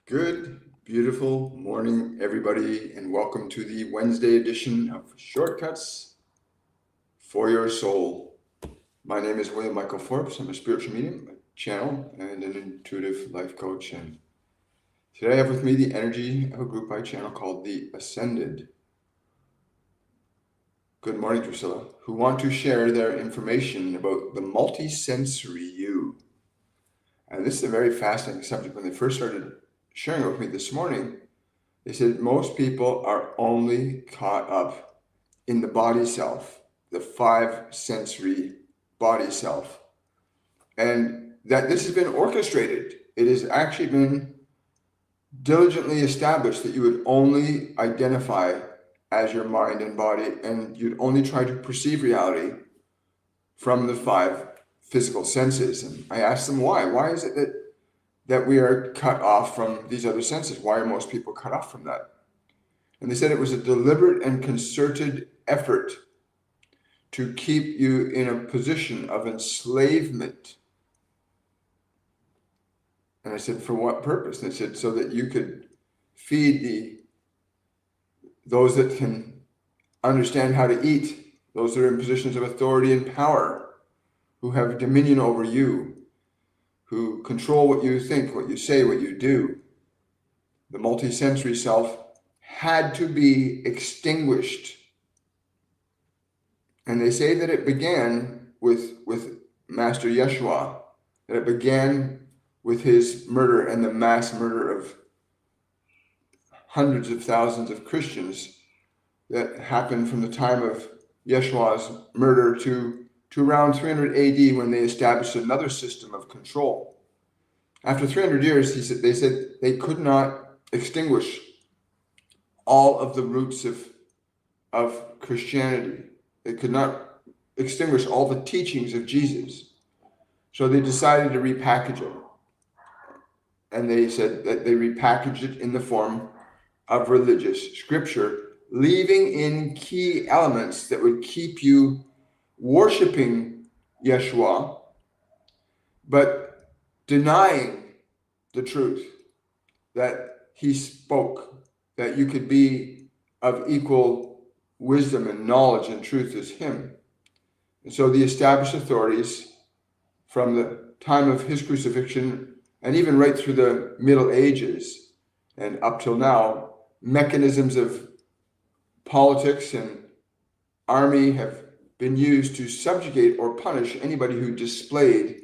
Good, beautiful morning, everybody, and welcome to the Wednesday edition of Shortcuts for Your Soul. My name is William Michael Forbes. I'm a spiritual medium, a channel, and an intuitive life coach. And today I have with me the energy of a group I channel called the Ascended. Good morning, Drusilla, who want to share their information about the multisensory you. And this is a very fascinating subject. When they first started sharing it with me this morning, they said most people are only caught up in the body self, the five sensory body self. And that this has been orchestrated. It has actually been diligently established that you would only identify as your mind and body, and you'd only try to perceive reality from the five physical senses. And I asked them why. Why is it that we are cut off from these other senses? Why are most people cut off from that? And they said it was a deliberate and concerted effort to keep you in a position of enslavement. And I said, for what purpose? And they said, so that you could feed those that can understand how to eat, those that are in positions of authority and power, who have dominion over you, who control what you think, what you say, what you do. The multisensory self had to be extinguished. And they say that it began with Master Yeshua, that it began with his murder and the mass murder of hundreds of thousands of Christians that happened from the time of Yeshua's murder to around 300 AD, when they established another system of control. After 300 years, they said they could not extinguish all of the roots of Christianity. They could not extinguish all the teachings of Jesus. So they decided to repackage it. And they said that they repackaged it in the form of religious scripture, leaving in key elements that would keep you worshiping Yeshua, but denying the truth that he spoke, that you could be of equal wisdom and knowledge and truth as him. And so the established authorities from the time of his crucifixion, and even right through the Middle Ages and up till now, mechanisms of politics and army have been used to subjugate or punish anybody who displayed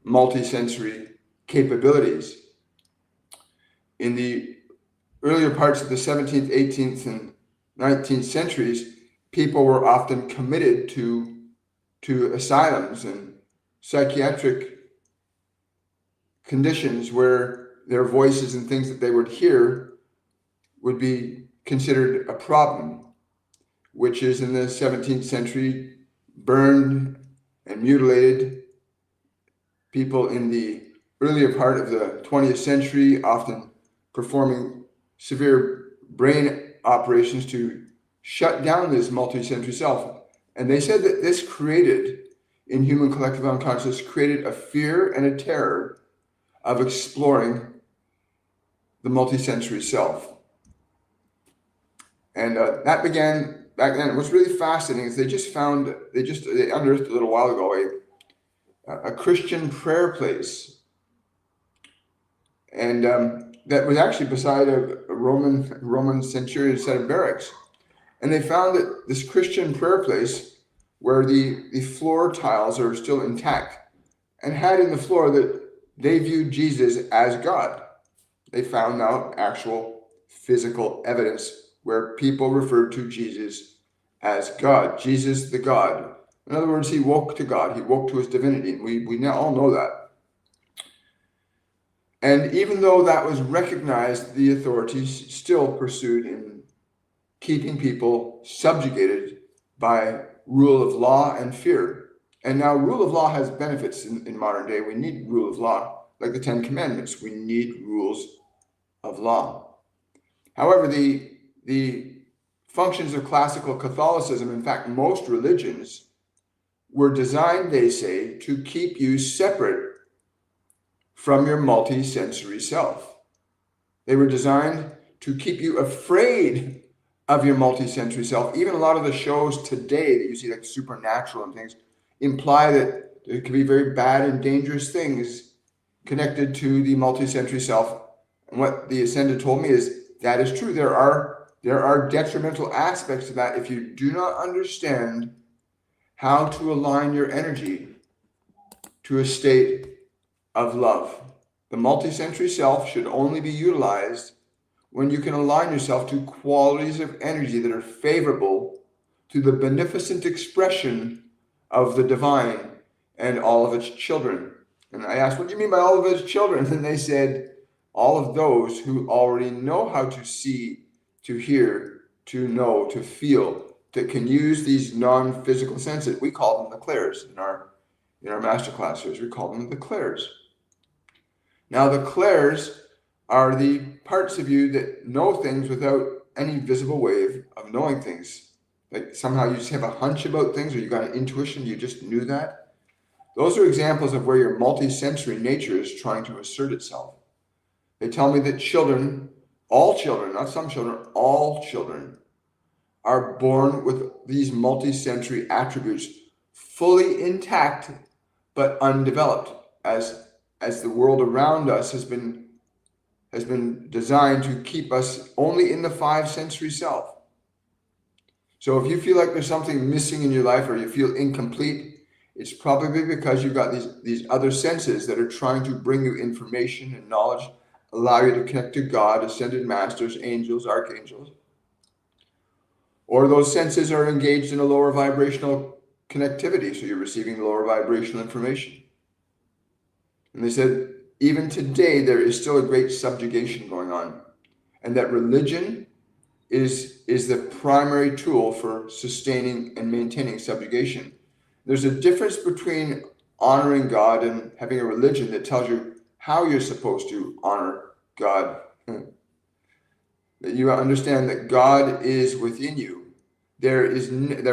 multisensory capabilities. In the earlier parts of the 17th, 18th, and 19th centuries, people were often committed to asylums and psychiatric conditions where their voices and things that they would hear would be considered a problem, which is in the 17th century burned and mutilated. People in the earlier part of the 20th century often performing severe brain operations to shut down this multisensory self. And they said that this created, in human collective unconscious, created a fear and a terror of exploring the multisensory self. And that began back then. What's really fascinating is they unearthed a little while ago a Christian prayer place, and that was actually beside a Roman centurion set of barracks. And they found that this Christian prayer place, where the floor tiles are still intact, and had in the floor that they viewed Jesus as God. They found now actual physical evidence where people referred to Jesus as God, Jesus the God. In other words, he woke to God, he woke to his divinity. We now all know that. And even though that was recognized, the authorities still pursued in keeping people subjugated by rule of law and fear. And now rule of law has benefits in modern day. We need rule of law, like the Ten Commandments. We need rules of law. However, the functions of classical Catholicism, in fact, most religions, were designed, they say, to keep you separate from your multi-sensory self. They were designed to keep you afraid of your multisensory self. Even a lot of the shows today that you see, like Supernatural and things, imply that there can be very bad and dangerous things connected to the multisensory self. And what the Ascended told me is that is true. There are detrimental aspects to that if you do not understand how to align your energy to a state of love. The multisensory self should only be utilized when you can align yourself to qualities of energy that are favorable to the beneficent expression of the divine and all of its children. And I asked, what do you mean by all of its children? And they said, all of those who already know how to see, to hear, to know, to feel, that can use these non-physical senses. We call them the clairs in our master classes. We call them the clairs. Now, the clairs are the parts of you that know things without any visible way of knowing things. Like somehow you just have a hunch about things, or you got an intuition, you just knew that. Those are examples of where your multisensory nature is trying to assert itself. They tell me that children, all children, not some children, all children are born with these multisensory attributes fully intact but undeveloped, as the world around us has been designed to keep us only in the five sensory self. So if you feel like there's something missing in your life, or you feel incomplete, it's probably because you've got these other senses that are trying to bring you information and knowledge, allow you to connect to God, ascended masters, angels, archangels. Or those senses are engaged in a lower vibrational connectivity, so you're receiving lower vibrational information. And they said, even today, there is still a great subjugation going on, and that religion is the primary tool for sustaining and maintaining subjugation. There's a difference between honoring God and having a religion that tells you how you're supposed to honor God. That you understand that God is within you. There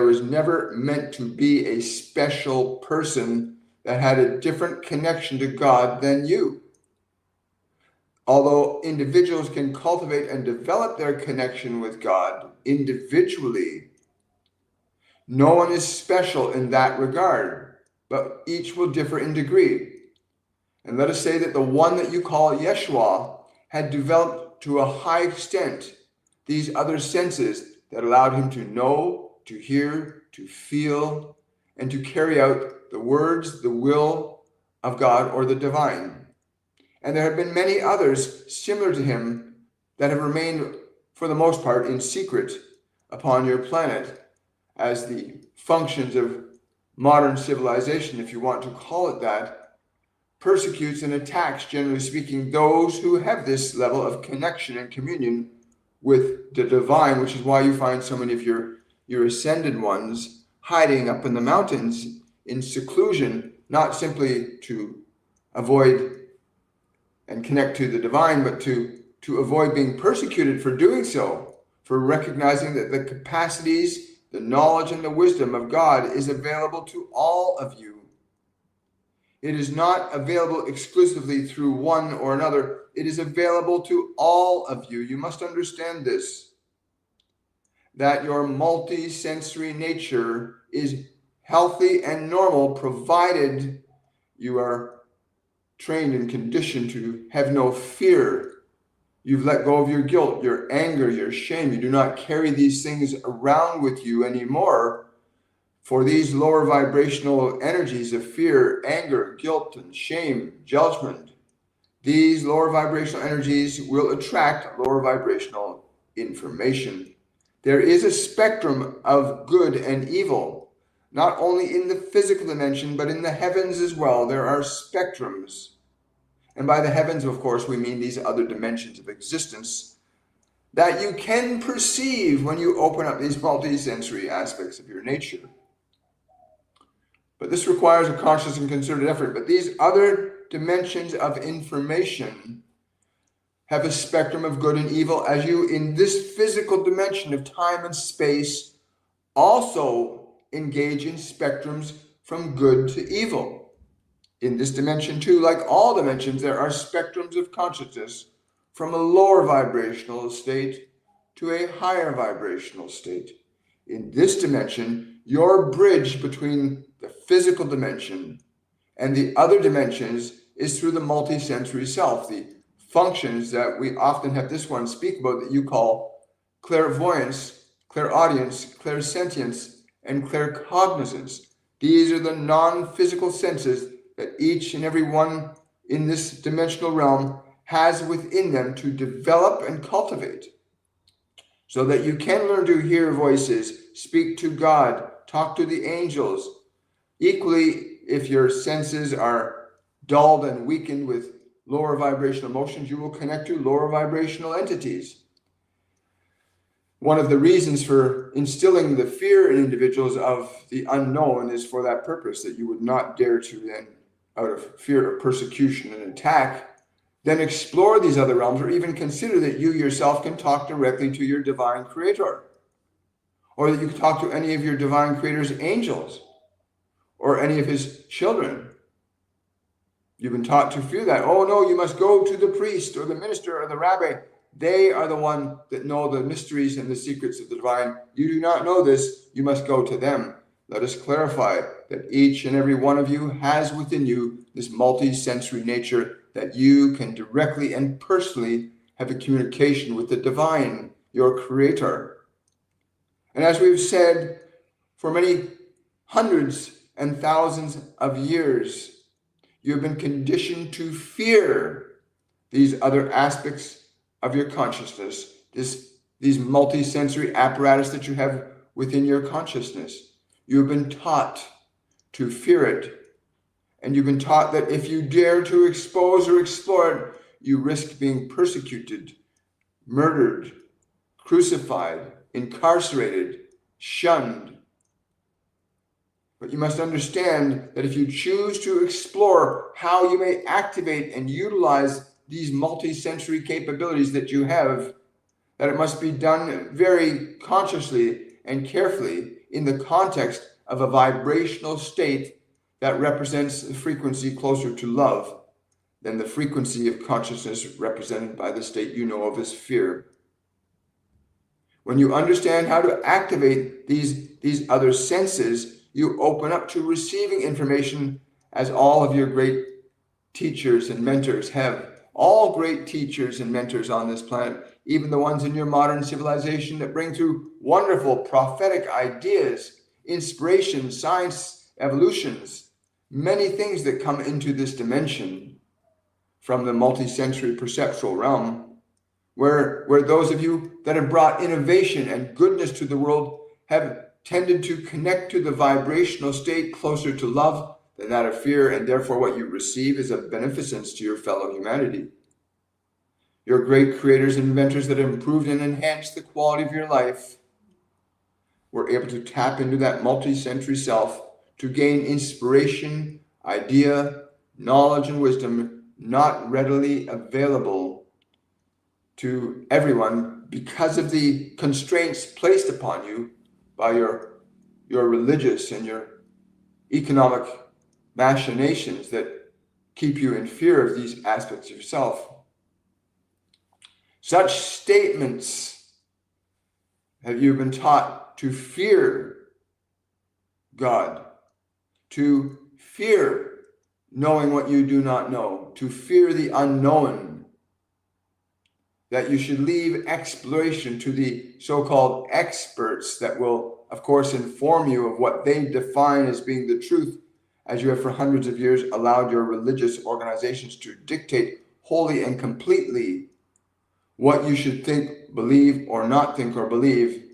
was never meant to be a special person that had a different connection to God than you. Although individuals can cultivate and develop their connection with God individually, no one is special in that regard, but each will differ in degree. And let us say that the one that you call Yeshua had developed to a high extent these other senses that allowed him to know, to hear, to feel, and to carry out the words, the will of God or the divine. And there have been many others similar to him that have remained, for the most part, in secret upon your planet as the functions of modern civilization, if you want to call it that, persecutes and attacks, generally speaking, those who have this level of connection and communion with the divine, which is why you find so many of your ascended ones hiding up in the mountains in seclusion, not simply to avoid and connect to the divine, but to avoid being persecuted for doing so, for recognizing that the capacities, the knowledge, and the wisdom of God is available to all of you. It is not available exclusively through one or another. It is available to all of you. You must understand this, that your multi-sensory nature is healthy and normal, provided you are trained and conditioned to have no fear. You've let go of your guilt, your anger, your shame. You do not carry these things around with you anymore. For these lower vibrational energies of fear, anger, guilt, and shame, judgment, these lower vibrational energies will attract lower vibrational information. There is a spectrum of good and evil, not only in the physical dimension, but in the heavens as well. There are spectrums. And by the heavens, of course, we mean these other dimensions of existence that you can perceive when you open up these multi-sensory aspects of your nature. But this requires a conscious and concerted effort. But these other dimensions of information have a spectrum of good and evil, as you in this physical dimension of time and space also engage in spectrums from good to evil. In this dimension too, like all dimensions, there are spectrums of consciousness from a lower vibrational state to a higher vibrational state. In this dimension, your bridge between the physical dimension and the other dimensions is through the multisensory self, the functions that we often have this one speak about that you call clairvoyance, clairaudience, clairsentience, and claircognizance. These are the non-physical senses that each and every one in this dimensional realm has within them to develop and cultivate, so that you can learn to hear voices, speak to God, talk to the angels. Equally, if your senses are dulled and weakened with lower vibrational emotions, you will connect to lower vibrational entities. One of the reasons for instilling the fear in individuals of the unknown is for that purpose, that you would not dare to then, out of fear of persecution and attack, then explore these other realms, or even consider that you yourself can talk directly to your divine creator, or that you can talk to any of your divine creator's angels, or any of his children. You've been taught to fear that. Oh no, you must go to the priest or the minister or the rabbi. They are the one that know the mysteries and the secrets of the divine. You do not know this. You must go to them. Let us clarify that each and every one of you has within you this multi-sensory nature, that you can directly and personally have a communication with the divine, your creator. And as we've said, for many hundreds and thousands of years, you have been conditioned to fear these other aspects of your consciousness, these multi-sensory apparatus that you have within your consciousness. You have been taught to fear it. And you've been taught that if you dare to expose or explore it, you risk being persecuted, murdered, crucified, incarcerated, shunned. But you must understand that if you choose to explore how you may activate and utilize these multi-sensory capabilities that you have, that it must be done very consciously and carefully in the context of a vibrational state that represents a frequency closer to love than the frequency of consciousness represented by the state you know of as fear. When you understand how to activate these other senses, you open up to receiving information, as all of your great teachers and mentors have. All great teachers and mentors on this planet, even the ones in your modern civilization that bring through wonderful prophetic ideas, inspiration, science, evolutions, many things that come into this dimension from the multisensory perceptual realm, where those of you that have brought innovation and goodness to the world have tended to connect to the vibrational state closer to love than that of fear, and therefore what you receive is a beneficence to your fellow humanity. Your great creators and inventors that have improved and enhanced the quality of your life were able to tap into that multisensory self to gain inspiration, idea, knowledge, and wisdom not readily available to everyone because of the constraints placed upon you by your religious and your economic machinations that keep you in fear of these aspects of yourself. Such statements have you been taught to fear God, to fear knowing what you do not know, to fear the unknown, that you should leave exploration to the so-called experts that will, of course, inform you of what they define as being the truth, as you have for hundreds of years allowed your religious organizations to dictate wholly and completely what you should think, believe, or not think or believe,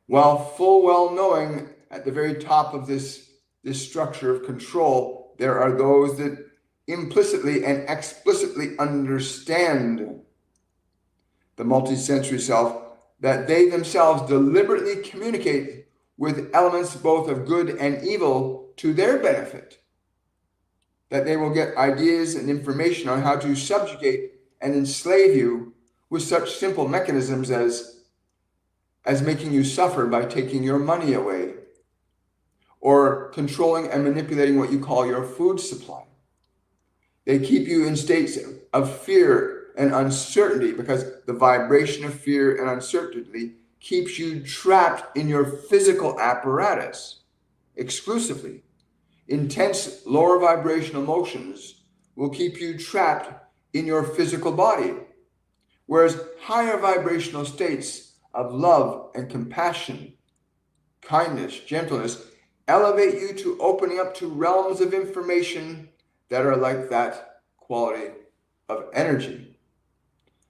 while full well knowing at the very top of this structure of control, there are those that implicitly and explicitly understand the multisensory self, that they themselves deliberately communicate with elements both of good and evil to their benefit, that they will get ideas and information on how to subjugate and enslave you with such simple mechanisms as making you suffer by taking your money away, or controlling and manipulating what you call your food supply. They keep you in states of fear and uncertainty, because the vibration of fear and uncertainty keeps you trapped in your physical apparatus exclusively. Intense lower vibrational emotions will keep you trapped in your physical body, whereas higher vibrational states of love and compassion, kindness, gentleness, elevate you to opening up to realms of information that are like that quality of energy.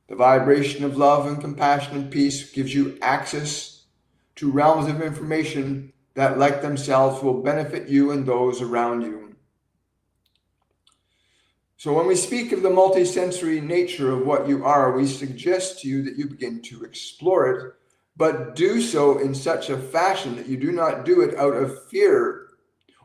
The vibration of love and compassion and peace gives you access to realms of information that, like themselves, will benefit you and those around you. So when we speak of the multisensory nature of what you are, we suggest to you that you begin to explore it, but do so in such a fashion that you do not do it out of fear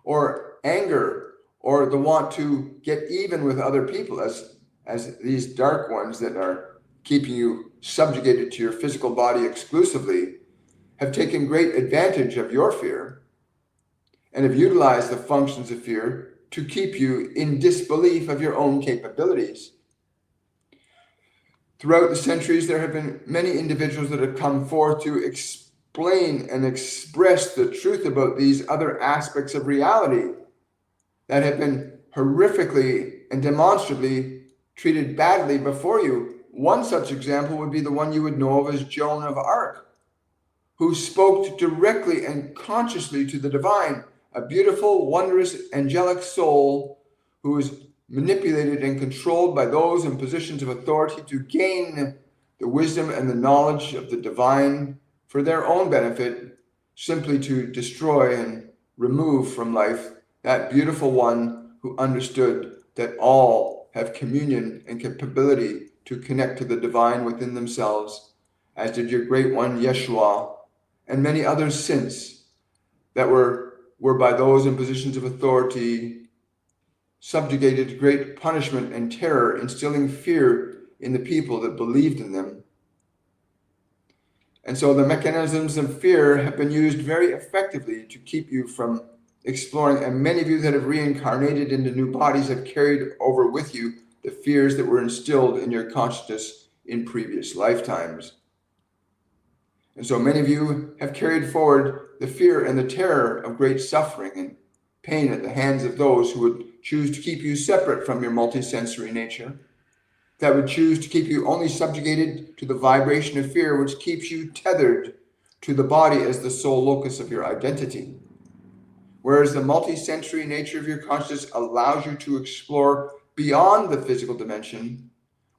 or anger or the want to get even with other people as these dark ones that are keeping you subjugated to your physical body exclusively have taken great advantage of your fear and have utilized the functions of fear to keep you in disbelief of your own capabilities. Throughout the centuries, there have been many individuals that have come forth to explain and express the truth about these other aspects of reality that have been horrifically and demonstrably treated badly before you. One such example would be the one you would know of as Joan of Arc, who spoke directly and consciously to the divine, a beautiful, wondrous, angelic soul who was manipulated and controlled by those in positions of authority to gain the wisdom and the knowledge of the divine for their own benefit, simply to destroy and remove from life that beautiful one who understood that all have communion and capability to connect to the divine within themselves, as did your great one, Yeshua, and many others since that were by those in positions of authority subjugated to great punishment and terror, instilling fear in the people that believed in them. And so the mechanisms of fear have been used very effectively to keep you from exploring, and many of you that have reincarnated into new bodies have carried over with you the fears that were instilled in your consciousness in previous lifetimes. And so many of you have carried forward the fear and the terror of great suffering and pain at the hands of those who would choose to keep you separate from your multisensory nature, that would choose to keep you only subjugated to the vibration of fear, which keeps you tethered to the body as the sole locus of your identity. Whereas the multisensory nature of your consciousness allows you to explore beyond the physical dimension,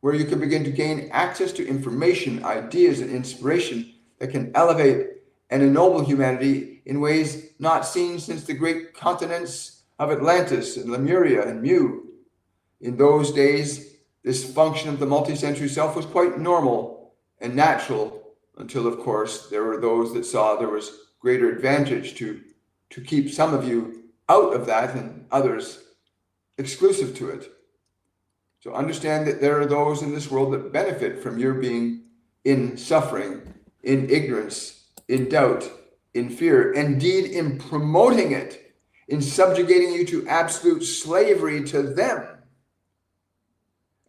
where you can begin to gain access to information, ideas, and inspiration that can elevate and ennoble humanity in ways not seen since the great continents of Atlantis and Lemuria and Mu. In those days, this function of the multisensory self was quite normal and natural, until, of course, there were those that saw there was greater advantage to keep some of you out of that and others exclusive to it. So understand that there are those in this world that benefit from your being in suffering, in ignorance, in doubt, in fear, indeed in promoting it, in subjugating you to absolute slavery to them.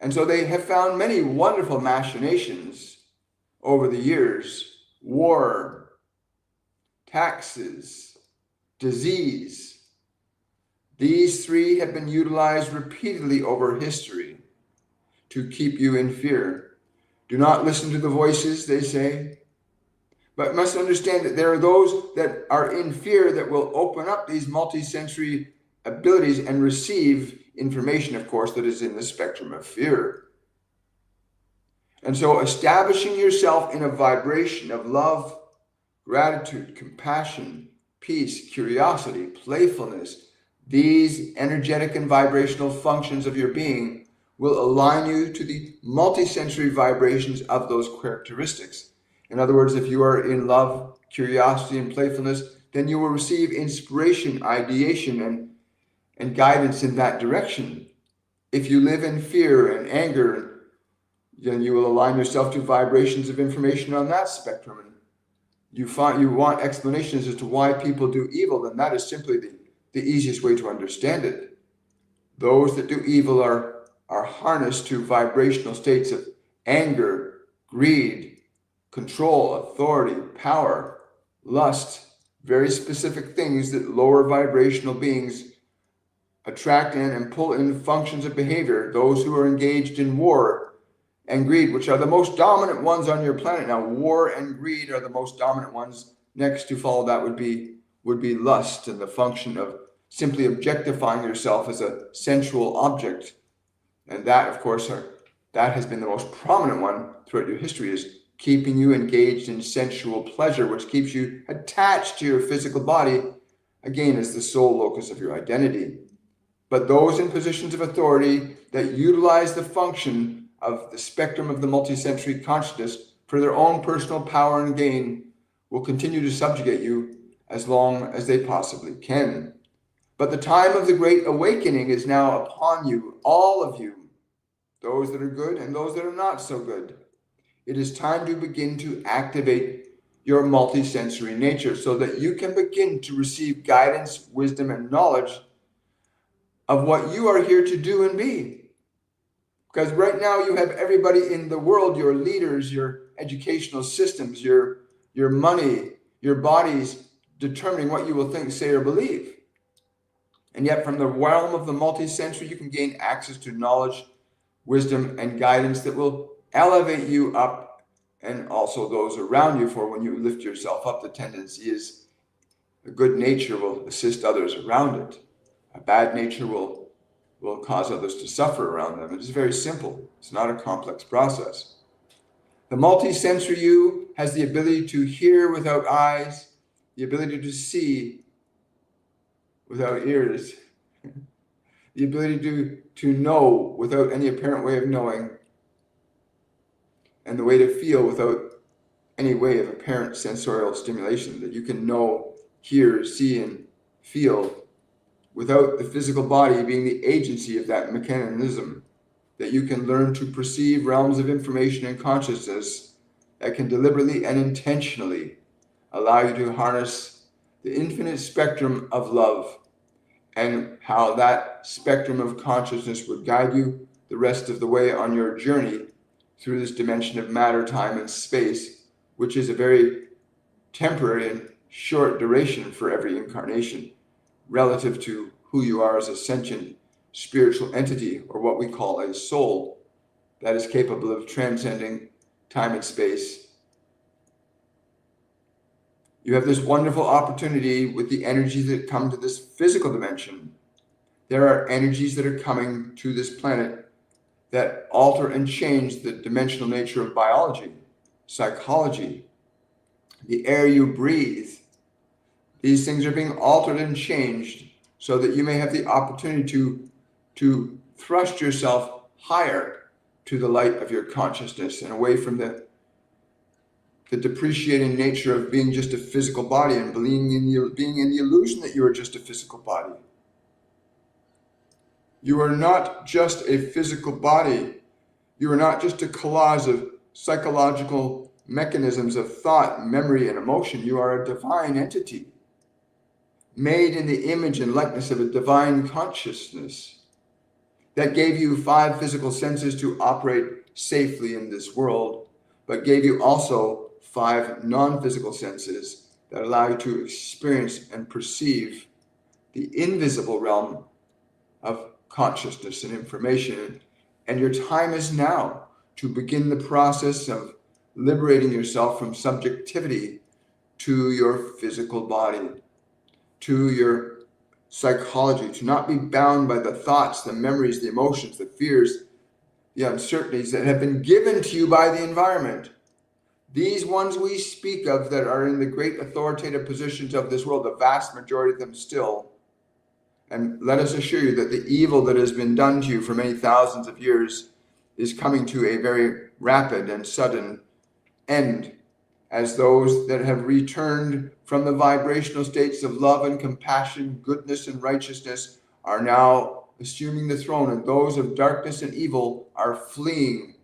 And so they have found many wonderful machinations over the years: war, taxes, disease. These three have been utilized repeatedly over history to keep you in fear. Do not listen to the voices, they say, but must understand that there are those that are in fear that will open up these multisensory abilities and receive information, of course, that is in the spectrum of fear. And so establishing yourself in a vibration of love, gratitude, compassion, peace, curiosity, playfulness, these energetic and vibrational functions of your being will align you to the multisensory vibrations of those characteristics. In other words, if you are in love, curiosity, and playfulness, then you will receive inspiration, ideation, and guidance in that direction. If you live in fear and anger, then you will align yourself to vibrations of information on that spectrum. And you want explanations as to why people do evil, then that is simply the easiest way to understand it. Those that do evil are harnessed to vibrational states of anger, greed, control, authority, power, lust, very specific things that lower vibrational beings attract in and pull in functions of behavior. Those who are engaged in war and greed, which are the most dominant ones on your planet now. War and greed are the most dominant ones. Next to follow that would be lust, and the function of simply objectifying yourself as a sensual object. And that, of course, that has been the most prominent one throughout your history, is keeping you engaged in sensual pleasure, which keeps you attached to your physical body, again, as the sole locus of your identity. But those in positions of authority that utilize the function of the spectrum of the multisensory consciousness for their own personal power and gain will continue to subjugate you as long as they possibly can. But the time of the Great Awakening is now upon you, all of you, those that are good and those that are not so good. It is time to begin to activate your multisensory nature so that you can begin to receive guidance, wisdom, and knowledge of what you are here to do and be. Because right now you have everybody in the world, your leaders, your educational systems, your money, your bodies, determining what you will think, say, or believe. And yet from the realm of the multisensory, you can gain access to knowledge, wisdom, and guidance that will elevate you up and also those around you. For when you lift yourself up, the tendency is a good nature will assist others around it. A bad nature will cause others to suffer around them. It is very simple. It's not a complex process. The multisensory you has the ability to hear without eyes, the ability to see without ears, the ability to know without any apparent way of knowing, and the way to feel without any way of apparent sensorial stimulation, that you can know, hear, see, and feel without the physical body being the agency of that mechanism, that you can learn to perceive realms of information and consciousness that can deliberately and intentionally allow you to harness the infinite spectrum of love, and how that spectrum of consciousness would guide you the rest of the way on your journey through this dimension of matter, time, and space, which is a very temporary and short duration for every incarnation, relative to who you are as a sentient spiritual entity, or what we call a soul, that is capable of transcending time and space. You have this wonderful opportunity with the energies that come to this physical dimension. There are energies that are coming to this planet that alter and change the dimensional nature of biology, psychology, the air you breathe. These things are being altered and changed so that you may have the opportunity to thrust yourself higher to the light of your consciousness and away from the depreciating nature of being just a physical body and being in the illusion that you are just a physical body. You are not just a physical body. You are not just a collage of psychological mechanisms of thought, memory, and emotion. You are a divine entity, made in the image and likeness of a divine consciousness that gave you 5 physical senses to operate safely in this world, but gave you also 5 non-physical senses that allow you to experience and perceive the invisible realm of consciousness and information. And your time is now to begin the process of liberating yourself from subjectivity to your physical body, to your psychology, to not be bound by the thoughts, the memories, the emotions, the fears, the uncertainties that have been given to you by the environment. These ones we speak of that are in the great authoritative positions of this world, the vast majority of them still. And let us assure you that the evil that has been done to you for many thousands of years is coming to a very rapid and sudden end, as those that have returned from the vibrational states of love and compassion, goodness and righteousness are now assuming the throne, and those of darkness and evil are fleeing.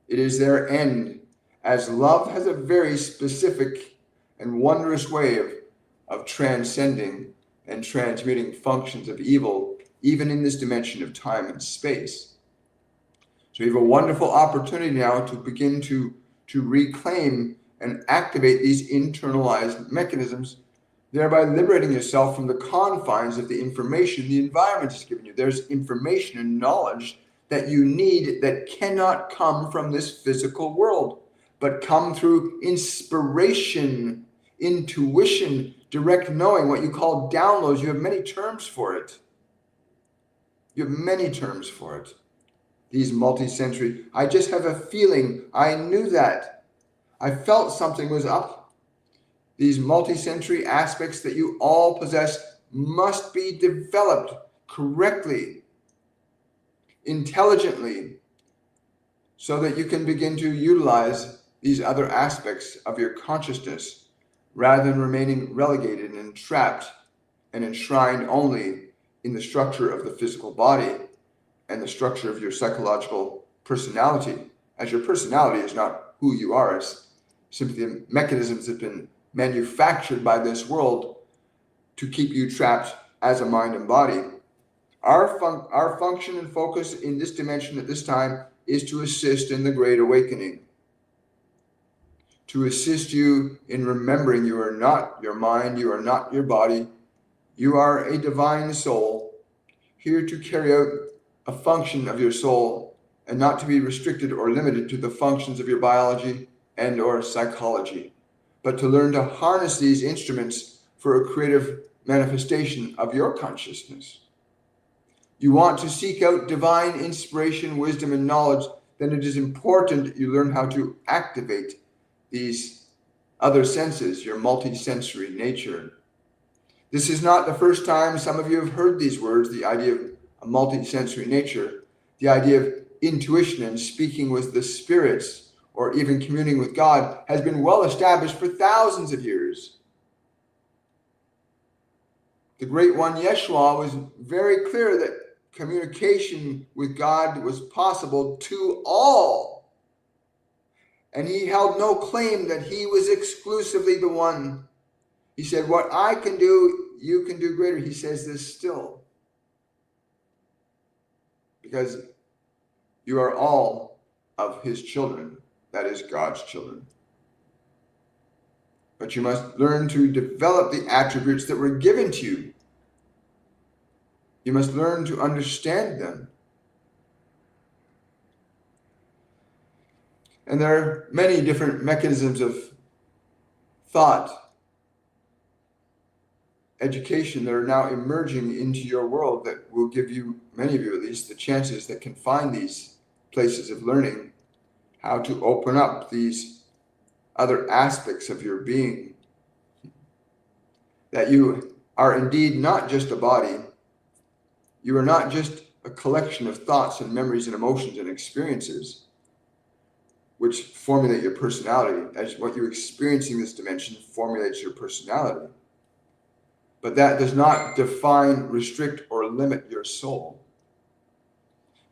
It is their end, as love has a very specific and wondrous way of transcending and transmuting functions of evil, even in this dimension of time and space. So you have a wonderful opportunity now to begin to reclaim and activate these internalized mechanisms, thereby liberating yourself from the confines of the information the environment has given you. There's information and knowledge that you need that cannot come from this physical world, but come through inspiration, intuition, direct knowing, what you call downloads. You have many terms for it. You have many terms for it. These multisensory, I just have a feeling, I knew that. I felt something was up. These multisensory aspects that you all possess must be developed correctly, intelligently, so that you can begin to utilize these other aspects of your consciousness rather than remaining relegated and trapped and enshrined only in the structure of the physical body and the structure of your psychological personality, as your personality is not who you are. It's simply the mechanisms that have been manufactured by this world to keep you trapped as a mind and body. Our function and focus in this dimension at this time is to assist in the Great Awakening, to assist you in remembering you are not your mind, you are not your body, you are a divine soul, here to carry out a function of your soul and not to be restricted or limited to the functions of your biology and or psychology, but to learn to harness these instruments for a creative manifestation of your consciousness. You want to seek out divine inspiration, wisdom, and knowledge, then it is important that you learn how to activate these other senses, your multisensory nature. This is not the first time some of you have heard these words, the idea of a multisensory nature, the idea of intuition and speaking with the spirits, or even communing with God, has been well established for thousands of years. The Great One, Yeshua, was very clear that communication with God was possible to all. And he held no claim that he was exclusively the one. He said, what I can do, you can do greater. He says this still. Because you are all of his children, that is God's children. But you must learn to develop the attributes that were given to you. You must learn to understand them. And there are many different mechanisms of thought, education that are now emerging into your world that will give you, many of you at least, the chances that can find these places of learning, how to open up these other aspects of your being. That you are indeed not just a body. You are not just a collection of thoughts and memories and emotions and experiences which formulate your personality, as what you're experiencing in this dimension formulates your personality. But that does not define, restrict, or limit your soul.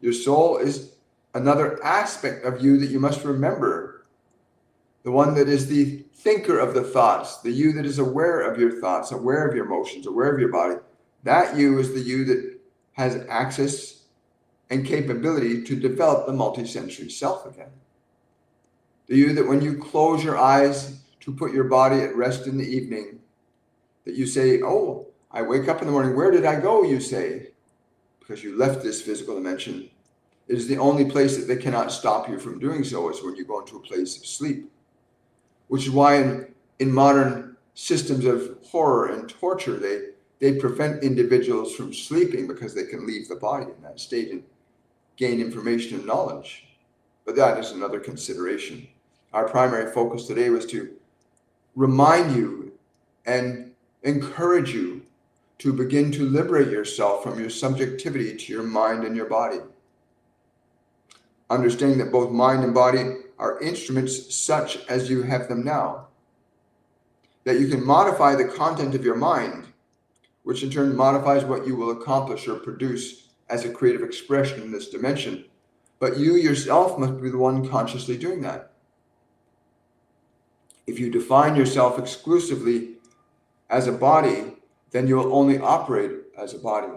Your soul is another aspect of you that you must remember. The one that is the thinker of the thoughts, the you that is aware of your thoughts, aware of your emotions, aware of your body. That you is the you that has access and capability to develop the multisensory self again. The you that when you close your eyes to put your body at rest in the evening, that you say, oh, I wake up in the morning, where did I go, you say? Because you left this physical dimension. It is the only place that they cannot stop you from doing so is when you go into a place of sleep. Which is why in modern systems of horror and torture, they prevent individuals from sleeping because they can leave the body in that state and gain information and knowledge. But that is another consideration. Our primary focus today was to remind you and encourage you to begin to liberate yourself from your subjectivity to your mind and your body. Understanding that both mind and body are instruments such as you have them now. That you can modify the content of your mind, which in turn modifies what you will accomplish or produce as a creative expression in this dimension. But you yourself must be the one consciously doing that. If you define yourself exclusively as a body, then you will only operate as a body.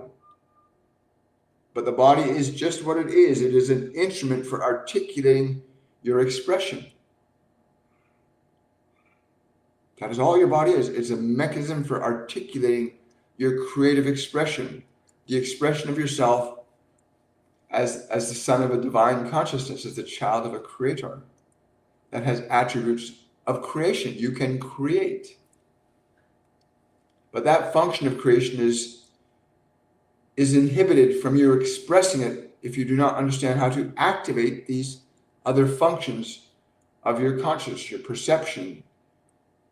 But the body is just what it is. It is an instrument for articulating your expression. That is all your body is. It's a mechanism for articulating your creative expression, the expression of yourself as the son of a divine consciousness, as the child of a creator that has attributes of creation. You can create. But that function of creation is inhibited from your expressing it if you do not understand how to activate these other functions of your consciousness, your perception,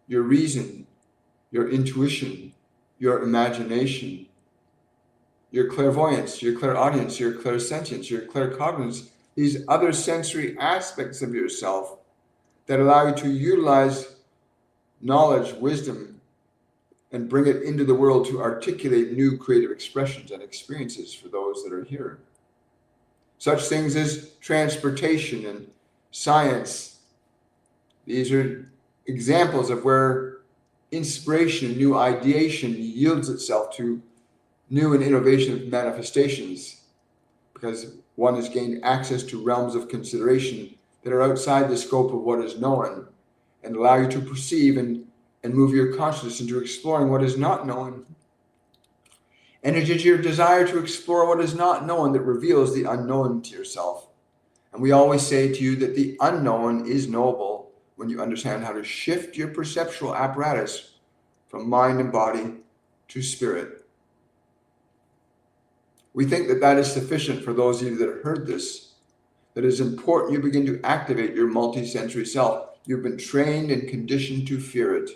your reason, your intuition, your imagination, your clairvoyance, your clairaudience, your clairsentience, your claircognizance, these other sensory aspects of yourself that allow you to utilize knowledge, wisdom, and bring it into the world to articulate new creative expressions and experiences for those that are here. Such things as transportation and science. These are examples of where inspiration, new ideation yields itself to new and innovative manifestations, because one has gained access to realms of consideration that are outside the scope of what is known and allow you to perceive and move your consciousness into exploring what is not known. And it is your desire to explore what is not known that reveals the unknown to yourself. And we always say to you that the unknown is knowable when you understand how to shift your perceptual apparatus from mind and body to spirit. We think that that is sufficient for those of you that have heard this, that it is important you begin to activate your multisensory self. You've been trained and conditioned to fear it.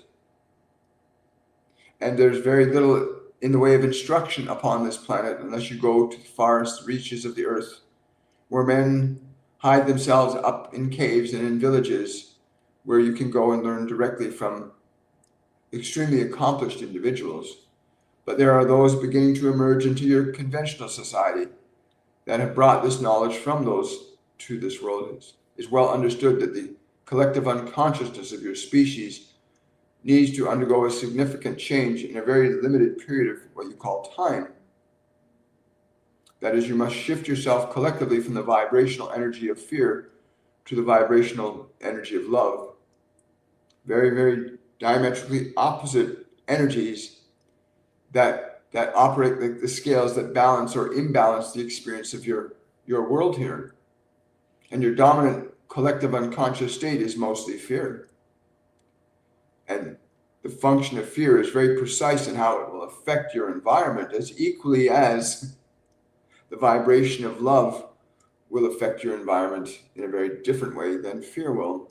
And there's very little in the way of instruction upon this planet unless you go to the farthest reaches of the earth, where men hide themselves up in caves and in villages, where you can go and learn directly from extremely accomplished individuals. But there are those beginning to emerge into your conventional society that have brought this knowledge from those to this world. It is well understood that the collective unconsciousness of your species needs to undergo a significant change in a very limited period of what you call time. That is, you must shift yourself collectively from the vibrational energy of fear to the vibrational energy of love. Very, very diametrically opposite energies that operate like the scales that balance or imbalance the experience of your world here. And your dominant collective unconscious state is mostly fear. And the function of fear is very precise in how it will affect your environment, as equally as the vibration of love will affect your environment in a very different way than fear will.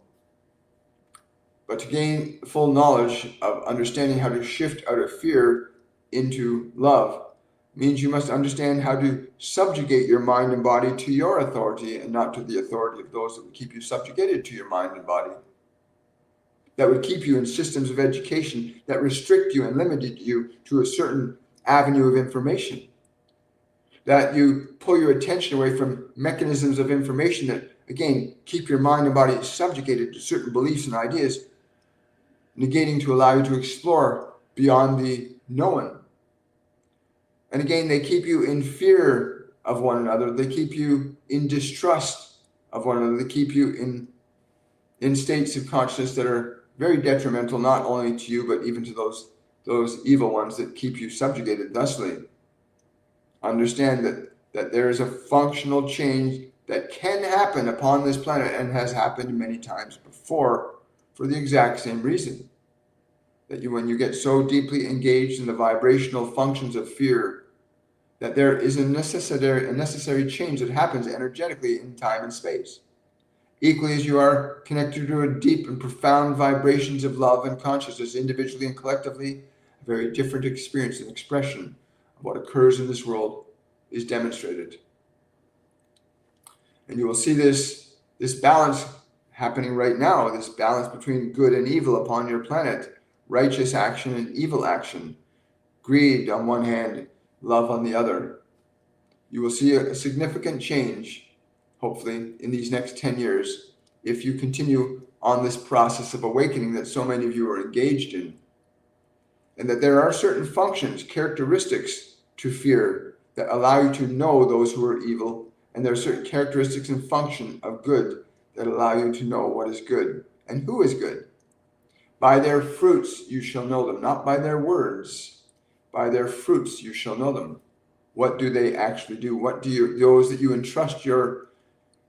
But to gain full knowledge of understanding how to shift out of fear into love means you must understand how to subjugate your mind and body to your authority and not to the authority of those that would keep you subjugated to your mind and body, that would keep you in systems of education that restrict you and limited you to a certain avenue of information, that you pull your attention away from mechanisms of information that, again, keep your mind and body subjugated to certain beliefs and ideas, negating to allow you to explore beyond the known. And again, they keep you in fear of one another. They keep you in distrust of one another. They keep you in states of consciousness that are very detrimental, not only to you, but even to those evil ones that keep you subjugated thusly. Understand that there is a functional change that can happen upon this planet and has happened many times before for the exact same reason. That when you get so deeply engaged in the vibrational functions of fear, that there is a necessary change that happens energetically in time and space. Equally as you are connected to a deep and profound vibrations of love and consciousness, individually and collectively, a very different experience and expression of what occurs in this world is demonstrated. And you will see this balance happening right now, this balance between good and evil upon your planet, righteous action and evil action, greed on one hand, love on the other. You will see a significant change, hopefully, in these next 10 years, if you continue on this process of awakening that so many of you are engaged in. And that there are certain functions, characteristics to fear that allow you to know those who are evil, and there are certain characteristics and function of good that allow you to know what is good and who is good. By their fruits you shall know them, not by their words. By their fruits you shall know them. What do they actually do? What do those that you entrust your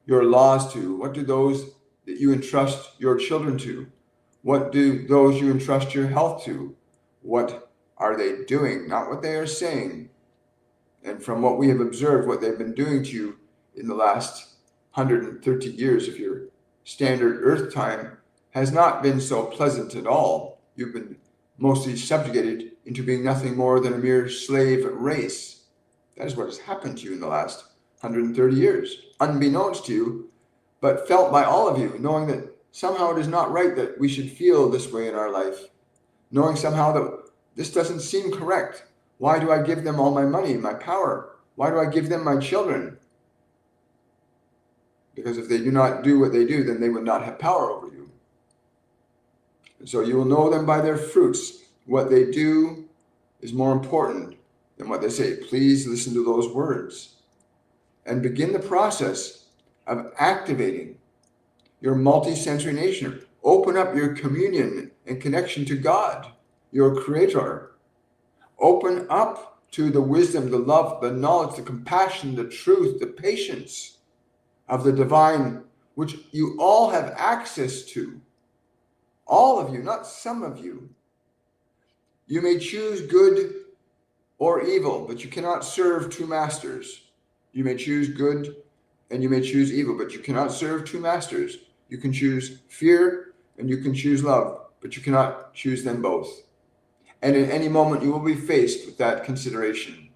laws to? What do those that you entrust your children to? What do those you entrust your health to? What are they doing? Not what they are saying. And from what we have observed, what they've been doing to you in the last 130 years of your standard earth time has not been so pleasant at all. You've been mostly subjugated into being nothing more than a mere slave race. That is what has happened to you in the last 130 years, unbeknownst to you, but felt by all of you, knowing that somehow it is not right that we should feel this way in our life, knowing somehow that this doesn't seem correct. Why do I give them all my money, my power? Why do I give them my children? Because if they do not do what they do, then they would not have power over you. And so you will know them by their fruits. What they do is more important than what they say. Please listen to those words and begin the process of activating your multi-sensory nature. Open up your communion and connection to God, your creator. Open up to the wisdom, the love, the knowledge, the compassion, the truth, the patience of the divine, which you all have access to. All of you, not some of you. You may choose good or evil, but you cannot serve two masters. You may choose good and you may choose evil, but you cannot serve two masters. You can choose fear and you can choose love, but you cannot choose them both. And in any moment you will be faced with that consideration.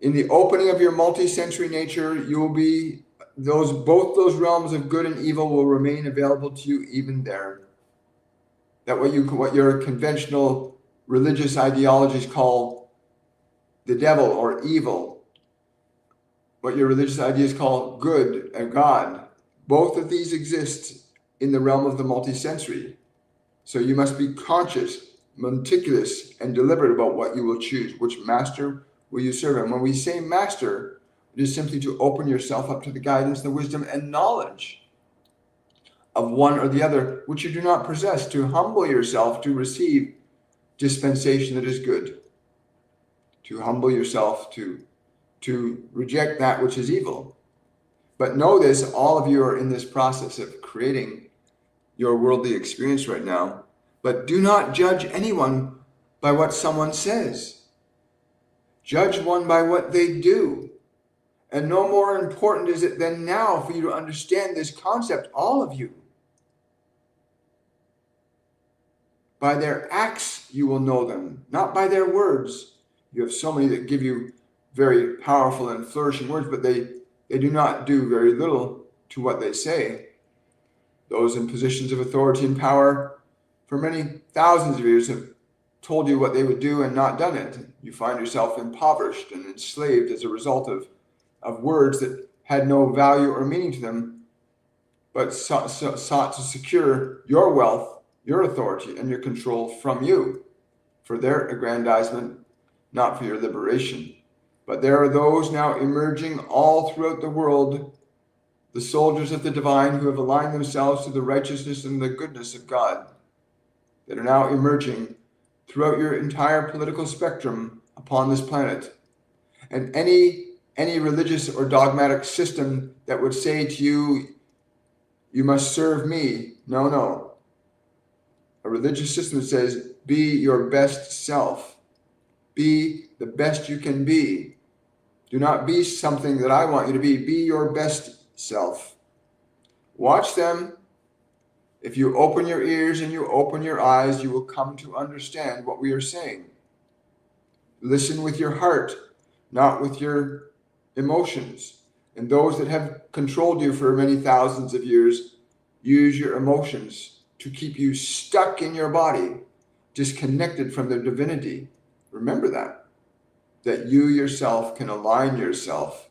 In the opening of your multi-sensory nature, you will be both those realms of good and evil will remain available to you even there. That what your conventional religious ideologies call the devil or evil, what your religious ideas call good and God, both of these exist in the realm of the multisensory. So you must be conscious, meticulous, and deliberate about what you will choose. Which master will you serve? And when we say master, it is simply to open yourself up to the guidance, the wisdom, and knowledge of one or the other, which you do not possess, to humble yourself to receive dispensation that is good, to humble yourself to reject that which is evil. But know this, all of you are in this process of creating your worldly experience right now, but do not judge anyone by what someone says. Judge one by what they do. And no more important is it than now for you to understand this concept, all of you. By their acts you will know them, not by their words. You have so many that give you very powerful and flourishing words, but they do not do very little to what they say. Those in positions of authority and power for many thousands of years have told you what they would do and not done it. You find yourself impoverished and enslaved as a result of words that had no value or meaning to them, but sought to secure your wealth, your authority, and your control from you for their aggrandizement, not for your liberation. But there are those now emerging all throughout the world, the soldiers of the divine who have aligned themselves to the righteousness and the goodness of God, that are now emerging throughout your entire political spectrum upon this planet. And any religious or dogmatic system that would say to you, you must serve me. No. A religious system that says, be your best self. Be the best you can be. Do not be something that I want you to be. Be your best self. Watch them. If you open your ears and you open your eyes, you will come to understand what we are saying. Listen with your heart, not with your emotions. And those that have controlled you for many thousands of years use your emotions to keep you stuck in your body, disconnected from their divinity. Remember that you yourself can align yourself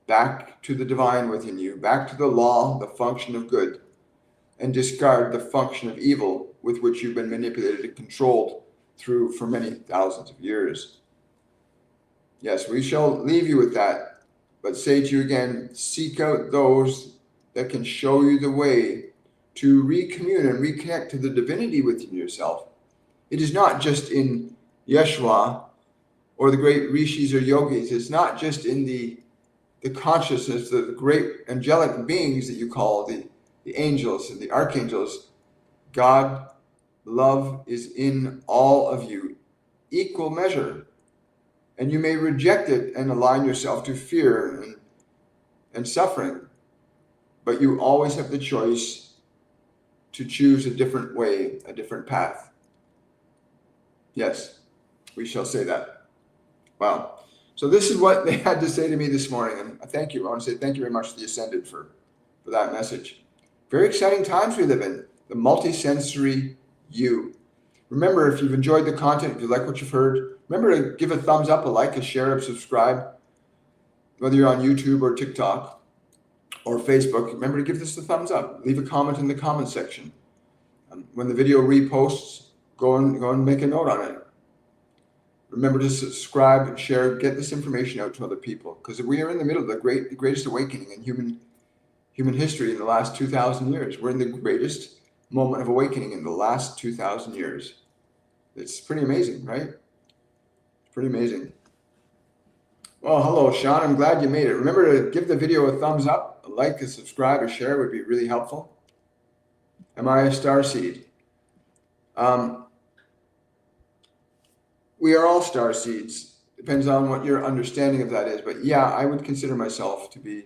back to the divine within you, back to the law, the function of good, and discard the function of evil with which you've been manipulated and controlled through for many thousands of years. Yes, we shall leave you with that, but say to you again, seek out those that can show you the way to recommune and reconnect to the divinity within yourself. It is not just in Yeshua or the great rishis or yogis. It's not just in the consciousness, the great angelic beings that you call the angels and the archangels. God, love is in all of you, equal measure. And you may reject it and align yourself to fear and suffering, but you always have the choice to choose a different way, a different path. Yes, we shall say that. Wow. So this is what they had to say to me this morning. And thank you. I want to say thank you very much to the Ascended for that message. Very exciting times we live in. The multisensory you. Remember, if you've enjoyed the content, if you like what you've heard, remember to give a thumbs up, a like, a share, a subscribe, whether you're on YouTube or TikTok or Facebook. Remember to give this a thumbs up. Leave a comment in the comment section. When the video reposts, go and make a note on it. Remember to subscribe and share, get this information out to other people, because we are in the middle of the greatest awakening in human history in the last 2,000 years. We're in the greatest moment of awakening in the last 2,000 years. It's pretty amazing, right? Pretty amazing. Well, hello, Sean. I'm glad you made it. Remember to give the video a thumbs up, a like, a subscribe, a share would be really helpful. Am I a starseed? We are all star seeds. Depends on what your understanding of that is. But yeah, I would consider myself to be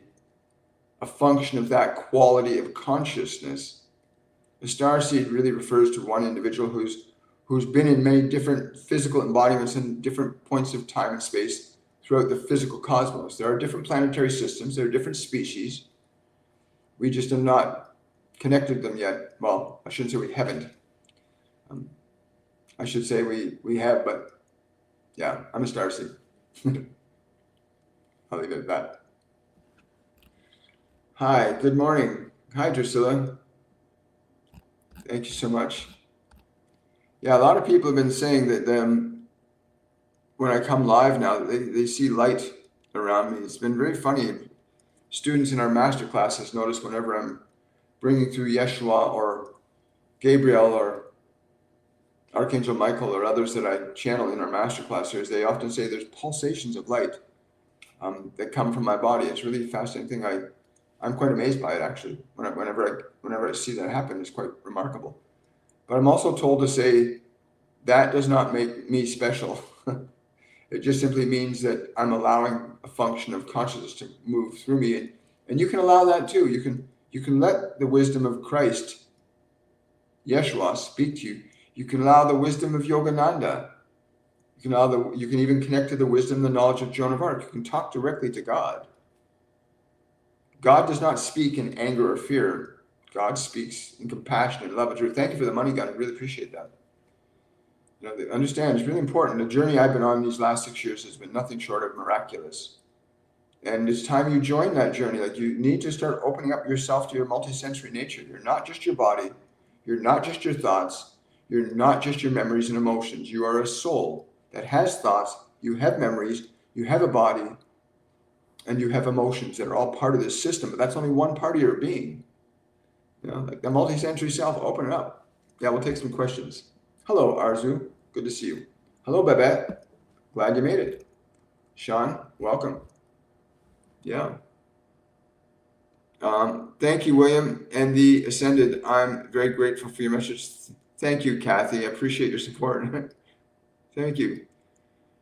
a function of that quality of consciousness. A star seed really refers to one individual who's been in many different physical embodiments in different points of time and space throughout the physical cosmos. There are different planetary systems. There are different species. We just have not connected them yet. Well, I shouldn't say we haven't. I should say we have, but yeah, I'm a starseed. I'll leave it at that. Hi, good morning. Hi, Drusilla. Thank you so much. Yeah, a lot of people have been saying that when I come live now, they see light around me. It's been very funny. Students in our master classes notice whenever I'm bringing through Yeshua or Gabriel or Archangel Michael or others that I channel in our master classes, they often say there's pulsations of light that come from my body. It's really a fascinating thing. I'm quite amazed by it, actually. Whenever I see that happen, it's quite remarkable. But I'm also told to say that does not make me special. It just simply means that I'm allowing a function of consciousness to move through me, and you can allow that too. You can let the wisdom of Christ, Yeshua, speak to you. You can allow the wisdom of Yogananda. You can even connect to the wisdom, the knowledge of Joan of Arc. You can talk directly to God. God does not speak in anger or fear. God speaks in compassion and love and truth. Thank you for the money, God. I really appreciate that. Understand, it's really important. The journey I've been on these last 6 years has been nothing short of miraculous. And it's time you join that journey. Like, you need to start opening up yourself to your multisensory nature. You're not just your body. You're not just your thoughts. You're not just your memories and emotions. You are a soul that has thoughts. You have memories. You have a body. And you have emotions that are all part of this system. But that's only one part of your being. Like the multisensory self, open it up. Yeah, we'll take some questions. Hello, Arzu. Good to see you. Hello, Babette. Glad you made it. Sean, welcome. Yeah. Thank you, William and the Ascended. I'm very grateful for your message. Thank you, Kathy. I appreciate your support. Thank you.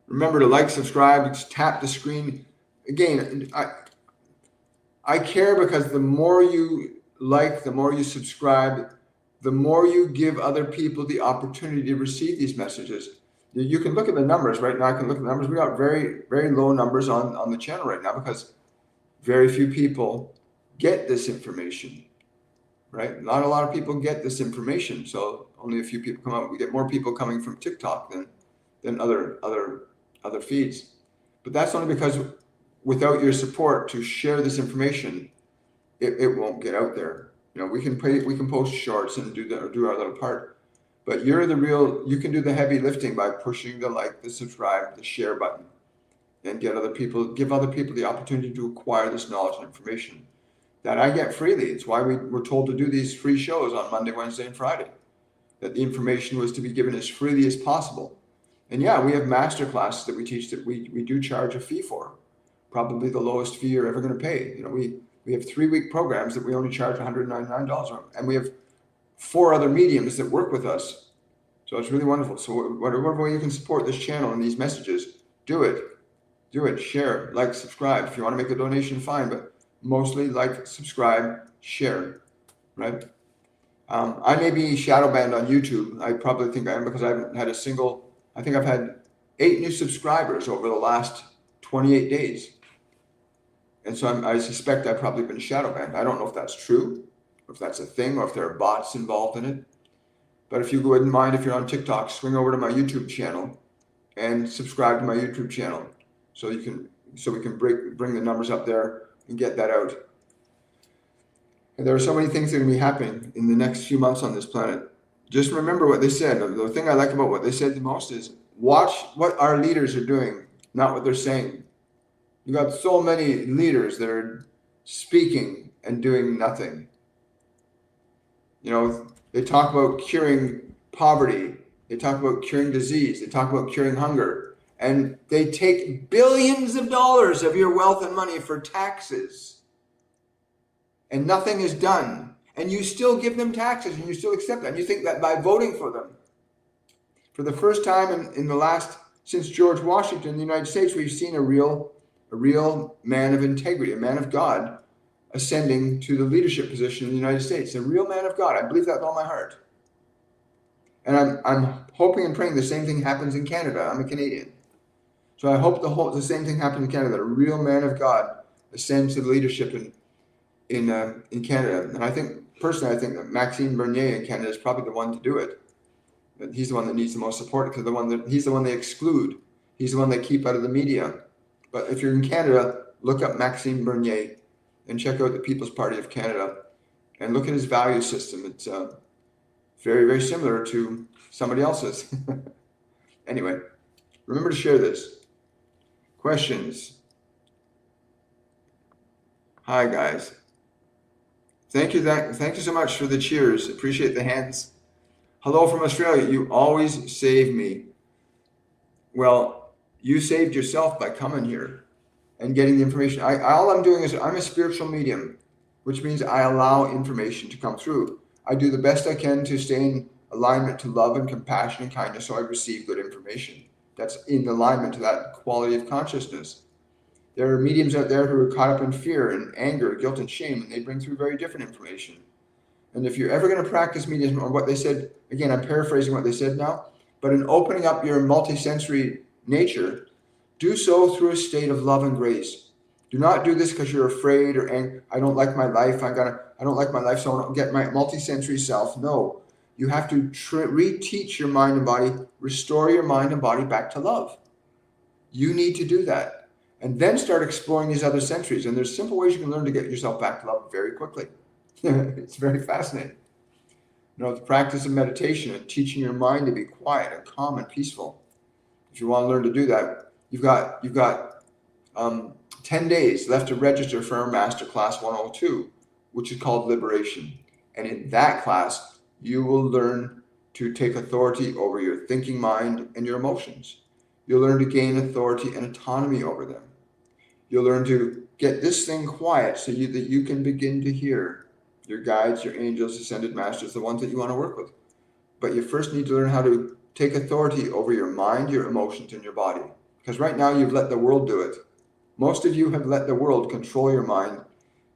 Remember to like, subscribe, tap the screen. Again, I care because the more you like, the more you subscribe, the more you give other people the opportunity to receive these messages. You can look at the numbers right now. I can look at the numbers. We got very, very low numbers on the channel right now because very few people get this information, right? Not a lot of people get this information. So only a few people come out. We get more people coming from TikTok than other feeds. But that's only because without your support to share this information, it won't get out there. We can post shorts and do our little part, but you can do the heavy lifting by pushing the like, the subscribe, the share button, and give other people the opportunity to acquire this knowledge and information that I get freely. It's why we're told to do these free shows on Monday, Wednesday, and Friday, that the information was to be given as freely as possible. And yeah, we have master classes that we teach that we do charge a fee for, probably the lowest fee you're ever going to pay. We have 3-week programs that we only charge $199 on, and we have 4 other mediums that work with us. So it's really wonderful. So whatever way you can support this channel and these messages, do it. Do it. Share, like, subscribe. If you want to make a donation, fine, but mostly like, subscribe, share, right? I may be shadow banned on YouTube. I probably think I am, because I haven't had I think I've had 8 new subscribers over the last 28 days. And so I suspect I've probably been shadow banned. I don't know if that's true, or if that's a thing, or if there are bots involved in it. But if you wouldn't mind, if you're on TikTok, swing over to my YouTube channel and subscribe to my YouTube channel, so we can bring the numbers up there and get that out. And there are so many things that are going to be happening in the next few months on this planet. Just remember what they said. The thing I like about what they said the most is watch what our leaders are doing, not what they're saying. You got so many leaders that are speaking and doing nothing. They talk about curing poverty. They talk about curing disease. They talk about curing hunger. And they take billions of dollars of your wealth and money for taxes. And nothing is done. And you still give them taxes, and you still accept that. And you think that by voting for them, for the first time since George Washington in the United States, we've seen a real man of integrity, a man of God, ascending to the leadership position in the United States. A real man of God. I believe that with all my heart. And I'm hoping and praying the same thing happens in Canada. I'm a Canadian. So I hope the same thing happens in Canada, that a real man of God ascends to the leadership in Canada. And personally, I think that Maxime Bernier in Canada is probably the one to do it. He's the one that needs the most support, because he's the one they exclude. He's the one they keep out of the media. But if you're in Canada, look up Maxime Bernier and check out the People's Party of Canada and look at his value system. It's very, very similar to somebody else's. Anyway, remember to share this. Questions? Hi, guys. Thank you so much for the cheers. Appreciate the hands. Hello from Australia. You always save me. Well, you saved yourself by coming here and getting the information. All I'm doing is I'm a spiritual medium, which means I allow information to come through. I do the best I can to stay in alignment to love and compassion and kindness, so I receive good information. That's in alignment to that quality of consciousness. There are mediums out there who are caught up in fear and anger, guilt and shame, and they bring through very different information. And if you're ever going to practice medium, or what they said, again, I'm paraphrasing what they said now, but in opening up your multisensory nature, do so through a state of love and grace. Do not do this because you're afraid or angry. I don't like my life. I don't like my life, so I don't get my multisensory self. No, you have to reteach your mind and body, restore your mind and body back to love. You need to do that. And then start exploring these other sensories. And there's simple ways you can learn to get yourself back to love very quickly. It's very fascinating. The practice of meditation and teaching your mind to be quiet and calm and peaceful. If you want to learn to do that, you've got 10 days left to register for our Masterclass 102, which is called Liberation. And in that class, you will learn to take authority over your thinking mind and your emotions. You'll learn to gain authority and autonomy over them. You'll learn to get this thing quiet so that you can begin to hear your guides, your angels, ascended masters, the ones that you want to work with. But you first need to learn how to take authority over your mind, your emotions, and your body. Because right now you've let the world do it. Most of you have let the world control your mind,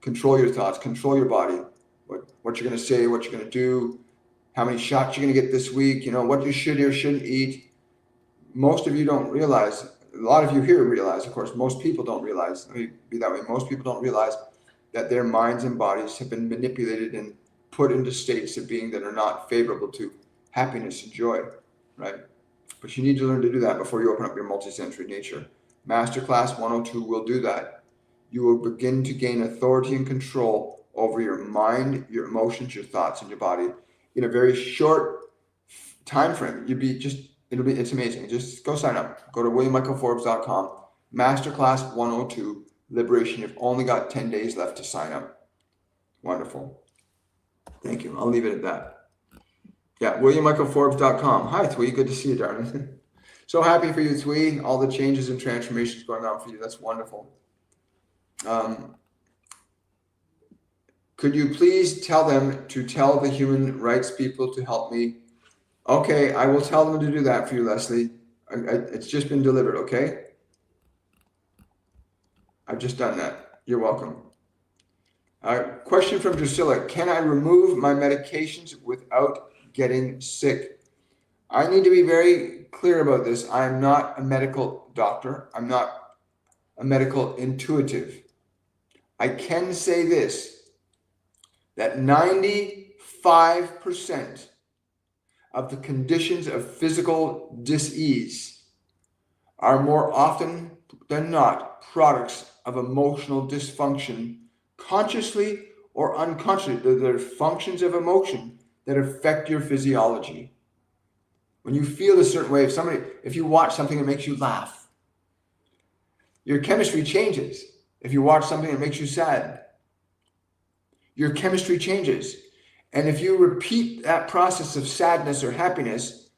control your thoughts, control your body. What you're going to say, what you're going to do, how many shots you're going to get this week, what you should or shouldn't eat. Most of you don't realize, a lot of you here realize, of course, most people don't realize, let me be that way, most people don't realize that their minds and bodies have been manipulated and put into states of being that are not favorable to happiness and joy, right? But you need to learn to do that before you open up your multisensory nature. Masterclass 102 will do that. You will begin to gain authority and control over your mind, your emotions, your thoughts, and your body in a very short time frame. It's amazing. Just go sign up. Go to williammichaelforbes.com Masterclass 102, Liberation. You've only got 10 days left to sign up. Wonderful. Thank you. I'll leave it at that. Yeah, WilliamMichaelForbes.com. Hi, Twee. Good to see you, darling. So happy for you, Twee. All the changes and transformations going on for you. That's wonderful. Could you please tell them to tell the human rights people to help me? Okay, I will tell them to do that for you, Leslie. It's just been delivered, okay? I've just done that. You're welcome. Question from Drusilla. Can I remove my medications without getting sick? I need to be very clear about this. I am not a medical doctor. I'm not a medical intuitive. I can say this, that 95% of the conditions of physical dis-ease are more often than not products of emotional dysfunction, consciously or unconsciously. There are functions of emotion that affect your physiology. When you feel a certain way, if you watch something that makes you laugh, your chemistry changes. If you watch something that makes you sad, your chemistry changes. And if you repeat that process of sadness or happiness,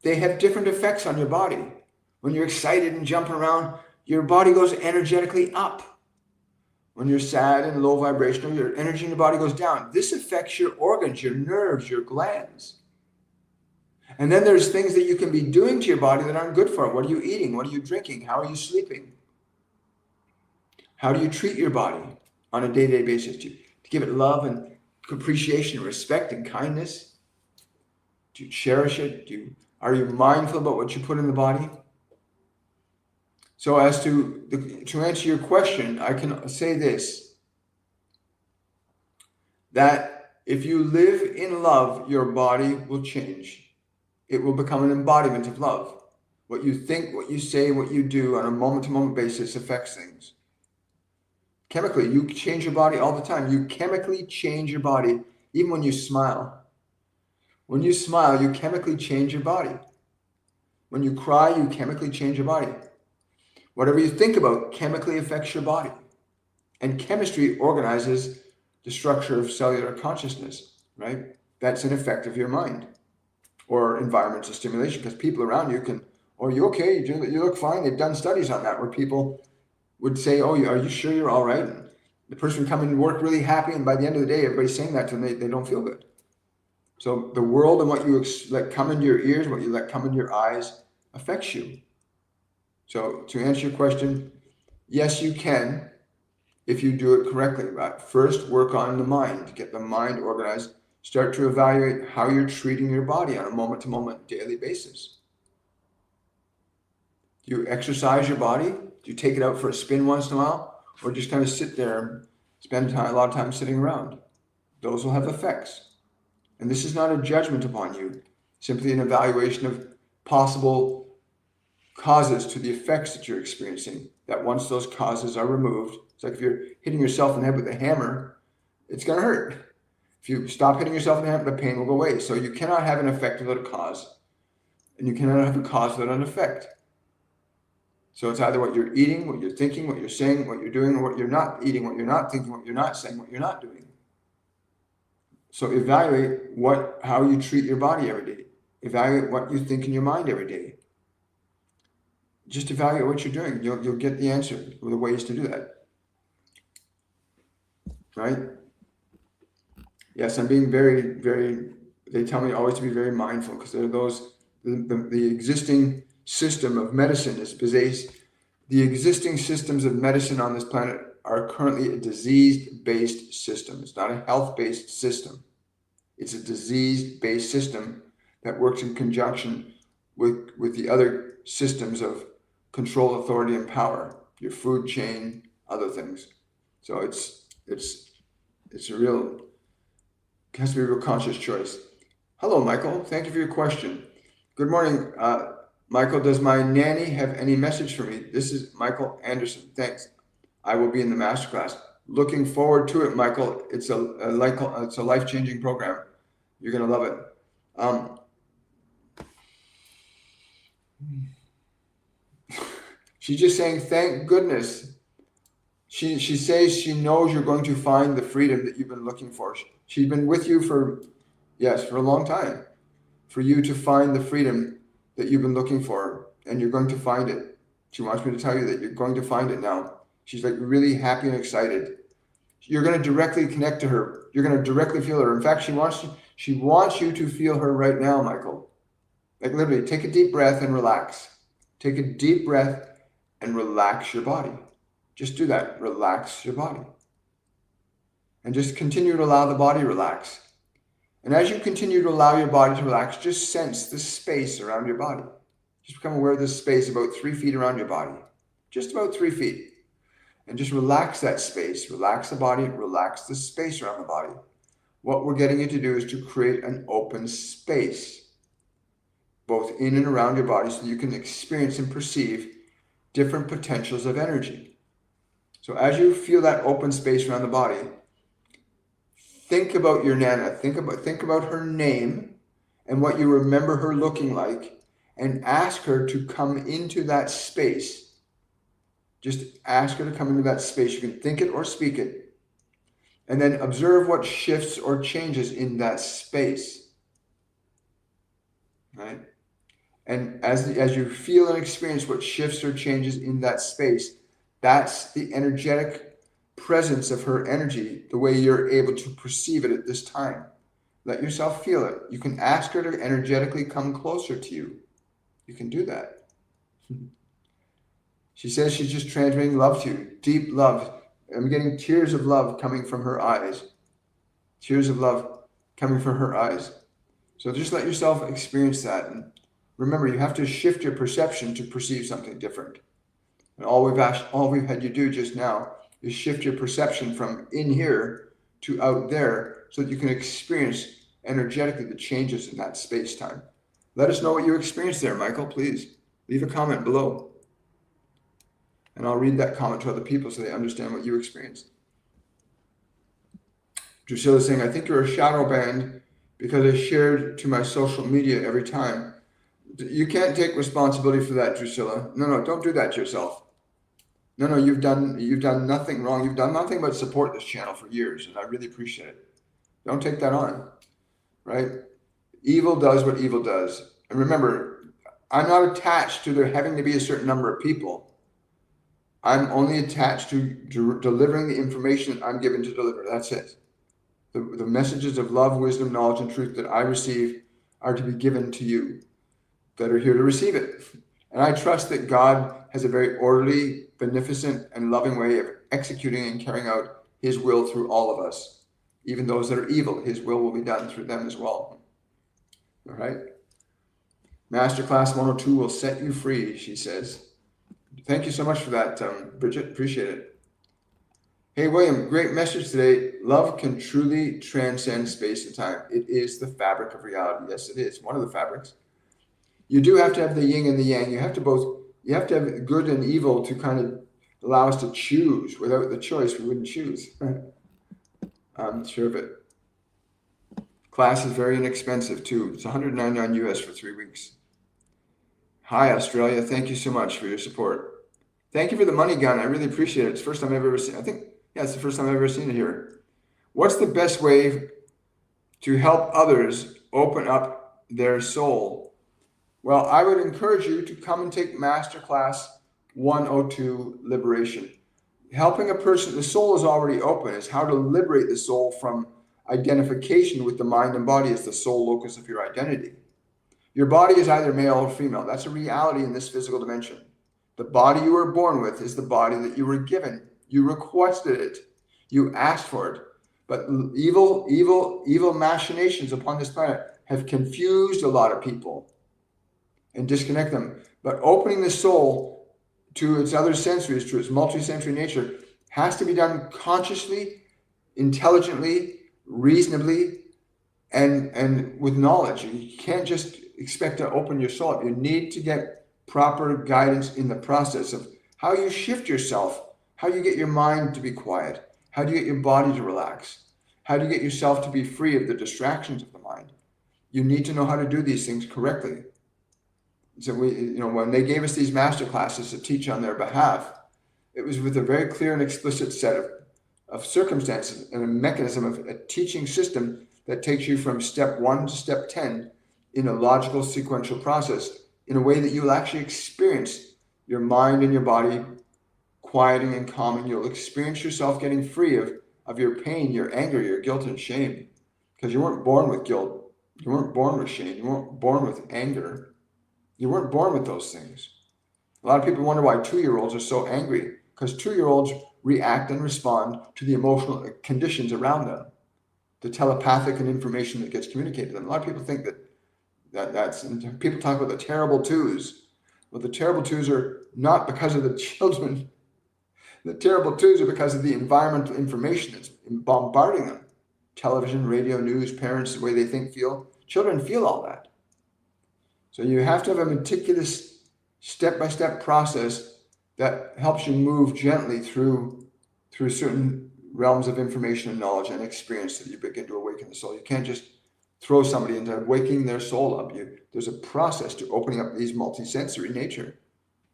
they have different effects on your body. When you're excited and jumping around, your body goes energetically up. When you're sad and low vibrational, your energy in the body goes down. This affects your organs, your nerves, your glands. And then there's things that you can be doing to your body that aren't good for it. What are you eating? What are you drinking? How are you sleeping? How do you treat your body on a day-to-day basis? To give it love and appreciation, respect and kindness? Do you cherish it? Are you mindful about what you put in the body? So as to answer your question, I can say this, that if you live in love, your body will change. It will become an embodiment of love. What you think, what you say, what you do on a moment-to-moment basis affects things. Chemically, you change your body all the time. You chemically change your body, even when you smile. When you smile, you chemically change your body. When you cry, you chemically change your body. Whatever you think about chemically affects your body. And chemistry organizes the structure of cellular consciousness, right? That's an effect of your mind or environmental stimulation, because people around you can, oh, you okay? You look fine. They've done studies on that where people would say, oh, are you sure you're all right? And the person would come in and work really happy, and by the end of the day, everybody's saying that to them, they don't feel good. So the world and what you let come into your ears, what you let come into your eyes affects you. So to answer your question, yes, you can if you do it correctly. But first, work on the mind, get the mind organized, start to evaluate how you're treating your body on a moment-to-moment daily basis. Do you exercise your body? Do you take it out for a spin once in a while? Or just kind of sit there and spend a lot of time sitting around? Those will have effects. And this is not a judgment upon you, simply an evaluation of possible causes to the effects that you're experiencing, that once those causes are removed, it's like if you're hitting yourself in the head with a hammer, it's going to hurt. If you stop hitting yourself in the head, the pain will go away. So you cannot have an effect without a cause, and you cannot have a cause without an effect. So it's either what you're eating, what you're thinking, what you're saying, what you're doing, or what you're not eating, what you're not thinking, what you're not saying, what you're not doing. So evaluate how you treat your body every day. Evaluate what you think in your mind every day. Just evaluate what you're doing. You'll get the answer, the ways to do that. Right? Yes, I'm being very, very, they tell me always to be very mindful, because there are those, the existing system of medicine is based, the existing systems of medicine on this planet are currently a disease-based system. It's not a health-based system. It's a disease-based system that works in conjunction with the other systems of control, authority, and power, your food chain, other things. So it has to be a real conscious choice. Hello, Michael. Thank you for your question. Good morning, Michael. Does my nanny have any message for me? This is Michael Anderson. Thanks. I will be in the masterclass. Looking forward to it, Michael. It's a life-changing program. You're gonna love it. She's just saying, thank goodness. She says she knows you're going to find the freedom that you've been looking for. She's been with you for a long time, for you to find the freedom that you've been looking for, and you're going to find it. She wants me to tell you that you're going to find it now. She's like really happy and excited. You're going to directly connect to her. You're going to directly feel her. In fact, she wants you to feel her right now, Michael. Like literally, take a deep breath and relax. Take a deep breath and relax your body. Just do that. Relax your body. And just continue to allow the body to relax. And as you continue to allow your body to relax, just sense the space around your body. Just become aware of this space about 3 feet around your body. Just about 3 feet. And just relax that space. Relax the body. Relax the space around the body. What we're getting you to do is to create an open space, both in and around your body, so you can experience and perceive different potentials of energy. So as you feel that open space around the body, think about your Nana. Think about her name and what you remember her looking like, and ask her to come into that space. Just ask her to come into that space. You can think it or speak it. And then observe what shifts or changes in that space. Right? And as you feel and experience what shifts or changes in that space, that's the energetic presence of her energy, the way you're able to perceive it at this time. Let yourself feel it. You can ask her to energetically come closer to you. You can do that. She says she's just transmitting love to you, deep love. I'm getting tears of love coming from her eyes. Tears of love coming from her eyes. So just let yourself experience that. And remember, you have to shift your perception to perceive something different. And all we've had you do just now is shift your perception from in here to out there, so that you can experience energetically the changes in that space-time. Let us know what you experienced there, Michael. Please leave a comment below. And I'll read that comment to other people so they understand what you experienced. Drusilla's saying, I think you're a shadow banned because I shared to my social media every time. You can't take responsibility for that, Drusilla. No, don't do that to yourself. No, you've done nothing wrong. You've done nothing but support this channel for years, and I really appreciate it. Don't take that on, right? Evil does what evil does. And remember, I'm not attached to there having to be a certain number of people. I'm only attached to delivering the information that I'm given to deliver. That's it. The messages of love, wisdom, knowledge, and truth that I receive are to be given to you that are here to receive it. And I trust that God has a very orderly, beneficent, and loving way of executing and carrying out his will through all of us. Even those that are evil, his will be done through them as well. All right? Masterclass 102 will set you free, she says. Thank you so much for that, Bridget. Appreciate it. Hey, William, great message today. Love can truly transcend space and time. It is the fabric of reality. Yes, it is. One of the fabrics. You do have to have the yin and the yang. You have to have good and evil to kind of allow us to choose. Without the choice, we wouldn't choose. I'm sure of it. Class is very inexpensive too. It's $199 US for 3 weeks. Hi, Australia. Thank you so much for your support. Thank you for the money gun. I really appreciate it. It's the first time I've ever seen it. I think, yeah, it's the first time I've ever seen it here. What's the best way to help others open up their soul? Well, I would encourage you to come and take Masterclass 102, Liberation. Helping a person, the soul is already open. It's how to liberate the soul from identification with the mind and body as the sole locus of your identity. Your body is either male or female. That's a reality in this physical dimension. The body you were born with is the body that you were given. You requested it. You asked for it. But evil machinations upon this planet have confused a lot of people and disconnect them. But opening the soul to its other sensories, to its multi-sensory nature, has to be done consciously, intelligently, reasonably, and with knowledge. You can't just expect to open your soul up. You need to get proper guidance in the process of how you shift yourself, how you get your mind to be quiet, how do you get your body to relax, how do you get yourself to be free of the distractions of the mind. You need to know how to do these things correctly. So when they gave us these master classes to teach on their behalf, it was with a very clear and explicit set of circumstances and a mechanism of a teaching system that takes you from step 1 to step 10 in a logical sequential process in a way that you will actually experience your mind and your body quieting and calming. You'll experience yourself getting free of your pain, your anger, your guilt and shame, because you weren't born with guilt. You weren't born with shame. You weren't born with anger. You weren't born with those things. A lot of people wonder why 2-year-olds are so angry, because 2-year-olds react and respond to the emotional conditions around them, the telepathic and information that gets communicated to them. A lot of people think that's people talk about the terrible twos. Well, the terrible twos are not because of the children. The terrible twos are because of the environmental information that's bombarding them. Television, radio, news, parents, the way they think, feel. Children feel all that. So you have to have a meticulous step-by-step process that helps you move gently through certain realms of information and knowledge and experience that you begin to awaken the soul. You can't just throw somebody into waking their soul up. There's a process to opening up these multisensory nature.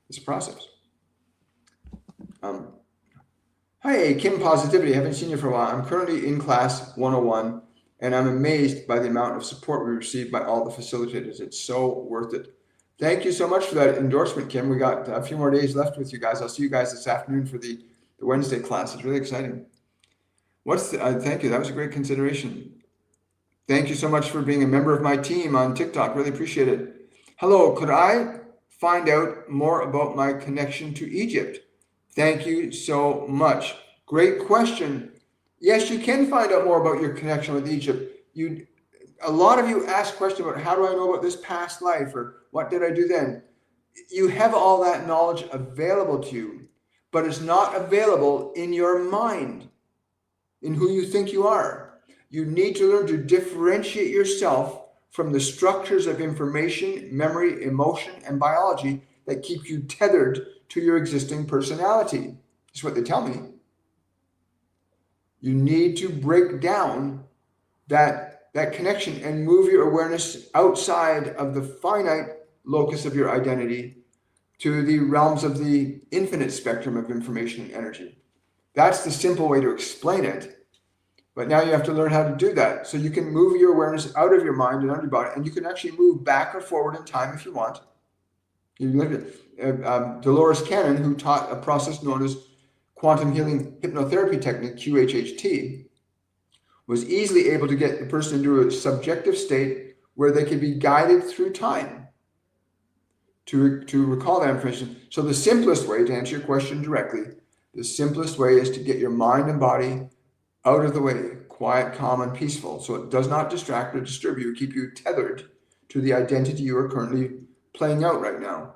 It's a process. Hi, Kim Positivity. I haven't seen you for a while. I'm currently in class 101, and I'm amazed by the amount of support we receive by all the facilitators. It's so worth it. Thank you so much for that endorsement, Kim. We got a few more days left with you guys. I'll see you guys this afternoon for the Wednesday class. It's really exciting. Thank you. That was a great consideration. Thank you so much for being a member of my team on TikTok. Really appreciate it. Hello, could I find out more about my connection to Egypt? Thank you so much. Great question. Yes, you can find out more about your connection with Egypt. A lot of you ask questions about how do I know about this past life or what did I do then? You have all that knowledge available to you, but it's not available in your mind, in who you think you are. You need to learn to differentiate yourself from the structures of information, memory, emotion, and biology that keep you tethered to your existing personality. That's what they tell me. You need to break down that connection and move your awareness outside of the finite locus of your identity to the realms of the infinite spectrum of information and energy. That's the simple way to explain it. But now you have to learn how to do that. So you can move your awareness out of your mind and out of your body, and you can actually move back or forward in time if you want. You look at Dolores Cannon, who taught a process known as quantum healing hypnotherapy technique, QHHT, was easily able to get the person into a subjective state where they could be guided through time to recall that information. So the simplest way, to answer your question directly, the simplest way is to get your mind and body out of the way, quiet, calm, and peaceful, so it does not distract or disturb you, keep you tethered to the identity you are currently playing out right now.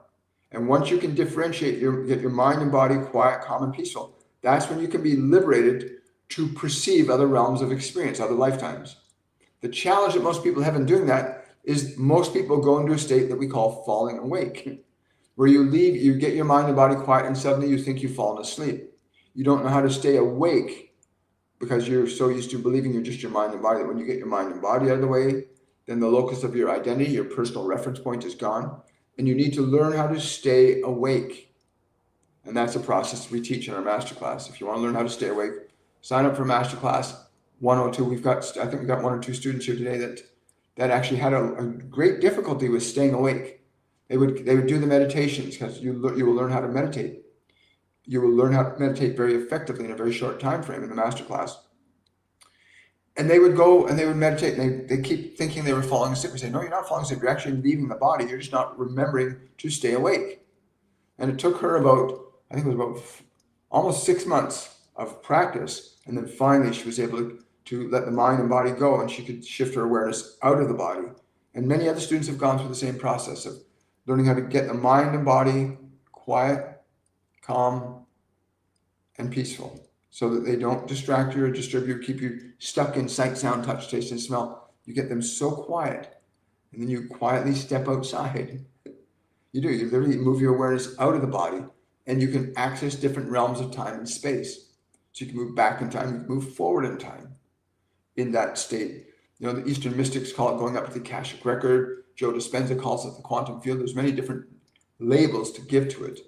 And once you can differentiate, get your mind and body quiet, calm, and peaceful, that's when you can be liberated to perceive other realms of experience, other lifetimes. The challenge that most people have in doing that is most people go into a state that we call falling awake, where you get your mind and body quiet, and suddenly you think you've fallen asleep. You don't know how to stay awake because you're so used to believing you're just your mind and body that when you get your mind and body out of the way, then the locus of your identity, your personal reference point is gone. And you need to learn how to stay awake. And that's a process we teach in our masterclass. If you want to learn how to stay awake, sign up for masterclass 102. I think we've got 1 or 2 students here today that actually had a great difficulty with staying awake. They would do the meditations because you will learn how to meditate. You will learn how to meditate very effectively in a very short time frame in the masterclass. And they would go and they would meditate, and they keep thinking they were falling asleep. We say, no, you're not falling asleep. You're actually leaving the body. You're just not remembering to stay awake. And it took her about almost 6 months of practice. And then finally she was able to let the mind and body go, and she could shift her awareness out of the body. And many other students have gone through the same process of learning how to get the mind and body quiet, calm, and peaceful, so that they don't distract you or disturb you or keep you stuck in sight, sound, touch, taste, and smell. You get them so quiet, and then you quietly step outside. You literally move your awareness out of the body, and you can access different realms of time and space. So you can move back in time, you can move forward in time in that state. The Eastern mystics call it going up to the Akashic record, Joe Dispenza calls it the quantum field. There's many different labels to give to it.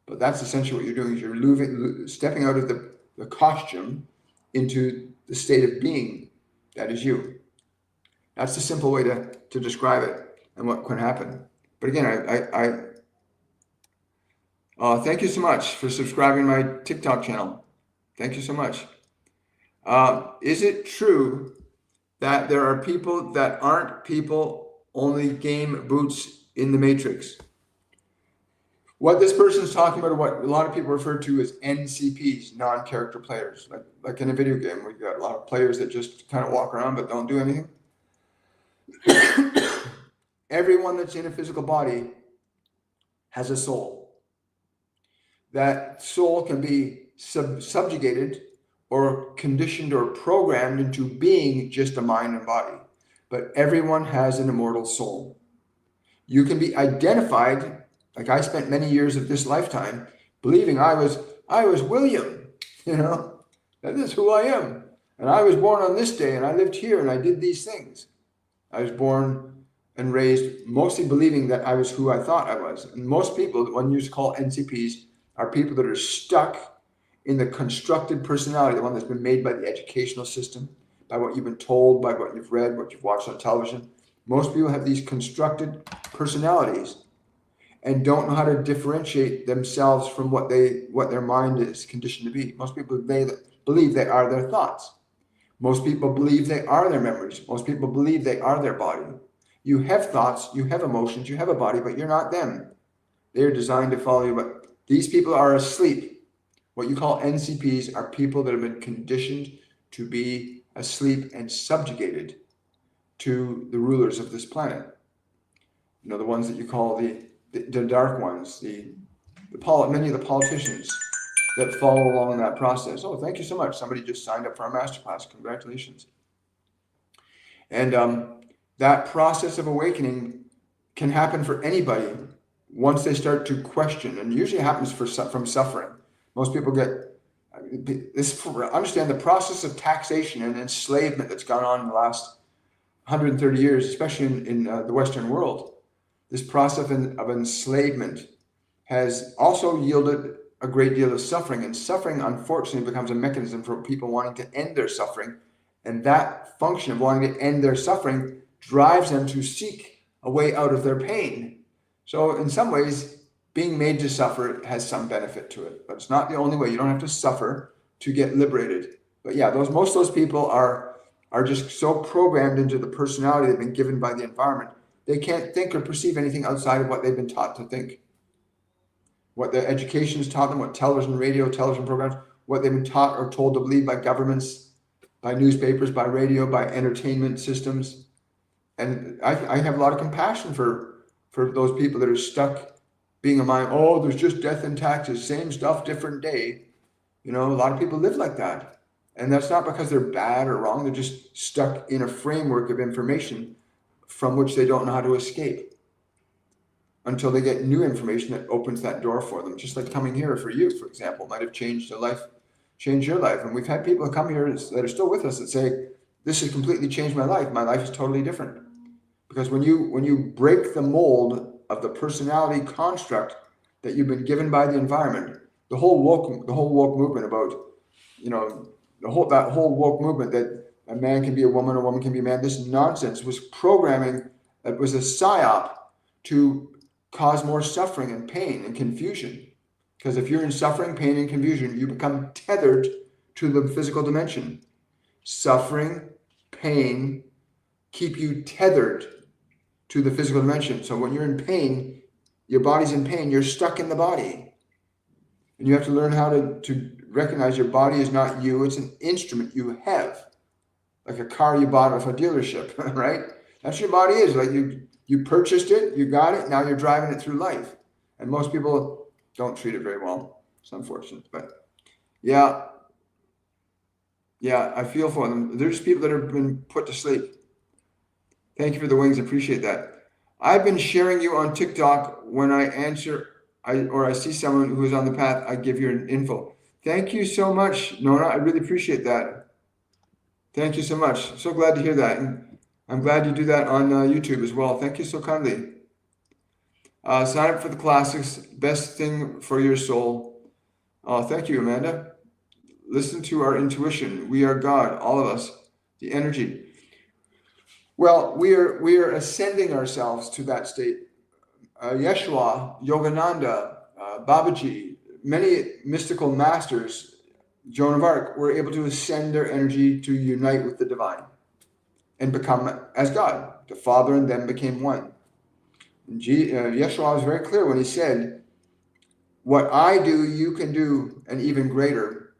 But that's essentially what you're doing, is you're stepping out of the costume into the state of being that is you. That's the simple way to describe it and what can happen. But again, thank you so much for subscribing to my TikTok channel. Thank you so much. Is it true that there are people that aren't people, only game boots in the Matrix? What this person is talking about, or what a lot of people refer to as NCPs, non-character players. Like in a video game, we've got a lot of players that just kind of walk around but don't do anything. Everyone that's in a physical body has a soul. That soul can be subjugated or conditioned or programmed into being just a mind and body. But everyone has an immortal soul. You can be identified, like I spent many years of this lifetime believing I was William, that is who I am. And I was born on this day and I lived here and I did these things. I was born and raised mostly believing that I was who I thought I was. And most people, what one used to call NCPs, are people that are stuck in the constructed personality, the one that's been made by the educational system, by what you've been told, by what you've read, what you've watched on television. Most people have these constructed personalities and don't know how to differentiate themselves from what their mind is conditioned to be. Most people believe they are their thoughts. Most people believe they are their memories. Most people believe they are their body. You have thoughts, you have emotions, you have a body, but you're not them. They're designed to follow you, but these people are asleep. What you call NCPs are people that have been conditioned to be asleep and subjugated to the rulers of this planet. The ones that you call the dark ones, many of the politicians that follow along that process. Oh, thank you so much. Somebody just signed up for our masterclass. Congratulations. And that process of awakening can happen for anybody once they start to question, and usually happens from suffering. Most people get this. Understand the process of taxation and enslavement that's gone on in the last 130 years, especially in the Western world. This process of enslavement has also yielded a great deal of suffering, and suffering unfortunately becomes a mechanism for people wanting to end their suffering, and that function of wanting to end their suffering drives them to seek a way out of their pain. So in some ways, being made to suffer has some benefit to it, but it's not the only way. You don't have to suffer to get liberated. But yeah, most of those people are just so programmed into the personality they've been given by the environment. They can't think or perceive anything outside of what they've been taught to think. What their education has taught them, what television programs, what they've been taught or told to believe by governments, by newspapers, by radio, by entertainment systems. And I have a lot of compassion for those people that are stuck being a mind. Oh, there's just death and taxes, same stuff, different day. A lot of people live like that. And that's not because they're bad or wrong. They're just stuck in a framework of information from which they don't know how to escape until they get new information that opens that door for them. Just like coming here for you, for example, might have changed your life. And we've had people come here that are still with us that say, this has completely changed my life. My life is totally different. Because when you break the mold of the personality construct that you've been given by the environment, the whole woke movement about, that whole woke movement that a man can be a woman can be a man, this nonsense was programming. It was a psyop to cause more suffering and pain and confusion. Because if you're in suffering, pain, and confusion, you become tethered to the physical dimension. Suffering, pain keep you tethered to the physical dimension. So when you're in pain, your body's in pain, you're stuck in the body. And you have to learn how to recognize your body is not you, it's an instrument you have. Like a car you bought off a dealership, right? That's what your body is. Like you purchased it, you got it, now you're driving it through life. And most people don't treat it very well. It's unfortunate. But yeah, I feel for them. There's people that have been put to sleep. Thank you for the wings. I appreciate that. I've been sharing you on TikTok. When I answer I see someone who's on the path, I give you an info. Thank you so much, Nona. I really appreciate that. Thank you so much. So glad to hear that. And I'm glad you do that on YouTube as well. Thank you so kindly. Sign up for the classics. Best thing for your soul. Thank you, Amanda. Listen to our intuition. We are God, all of us, the energy. Well, we are ascending ourselves to that state. Yeshua, Yogananda, Babaji, many mystical masters, Joan of Arc, were able to ascend their energy to unite with the divine and become as God. The Father and them became one. Yeshua was very clear when he said, what I do, you can do, and even greater.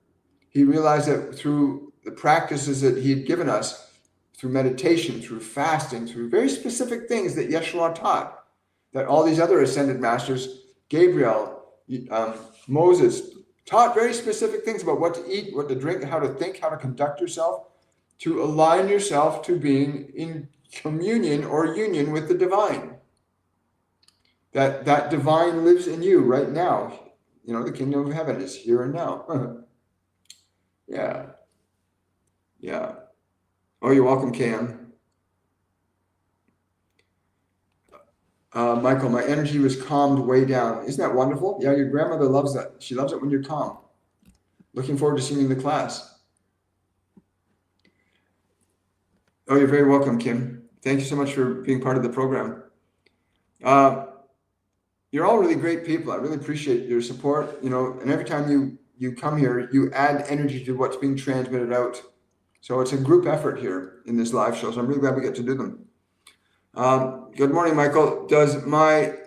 He realized that through the practices that he had given us, through meditation, through fasting, through very specific things that Yeshua taught, that all these other ascended masters, Gabriel, Moses, taught very specific things about what to eat, what to drink, how to think, how to conduct yourself, to align yourself to being in communion or union with the divine. That divine lives in you right now. You know, the kingdom of heaven is here and now. Yeah. Yeah. Oh, you're welcome, Cam. Michael, my energy was calmed way down. Isn't that wonderful? Yeah, your grandmother loves that. She loves it when you're calm. Looking forward to seeing you in the class. Oh, you're very welcome, Kim. Thank you so much for being part of the program. You're all really great people. I really appreciate your support. You know, and every time you come here, you add energy to what's being transmitted out. So it's a group effort here in this live show. So I'm really glad we get to do them. Good morning, Michael. Does my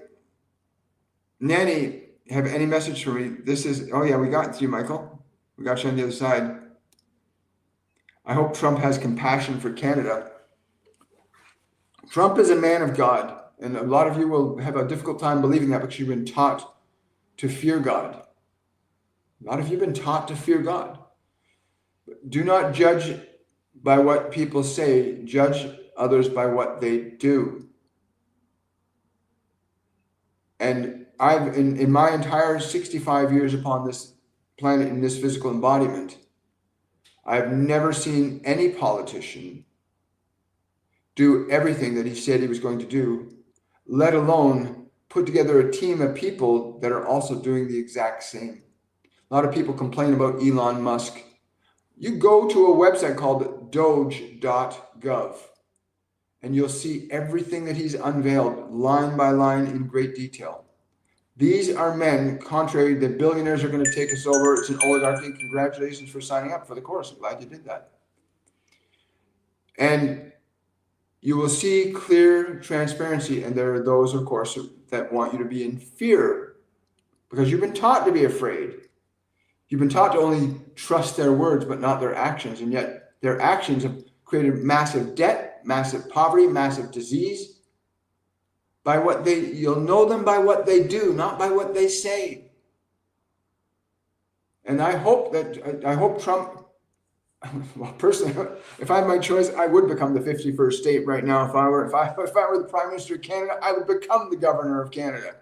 nanny have any message for me? This is, oh yeah, we got you, Michael. We got you on the other side. I hope Trump has compassion for Canada. Trump is a man of God, and a lot of you will have a difficult time believing that because you've been taught to fear God. A lot of you have been taught to fear God. Do not judge by what people say, judge others by what they do. And I've, in my entire 65 years upon this planet, in this physical embodiment, I've never seen any politician do everything that he said he was going to do, let alone put together a team of people that are also doing the exact same. A lot of people complain about Elon Musk. You go to a website called doge.gov, and you'll see everything that he's unveiled line by line in great detail. These are men, contrary, the billionaires are going to take us over. It's an oligarchy. Congratulations for signing up for the course. I'm glad you did that. And you will see clear transparency. And there are those, of course, that want you to be in fear because you've been taught to be afraid. You've been taught to only trust their words, but not their actions. And yet their actions have created massive debt, massive poverty, massive disease. By what you'll know them by what they do, not by what they say. And I hope Trump, well, personally, if I had my choice, I would become the 51st state right now. If I were the Prime Minister of Canada, I would become the Governor of Canada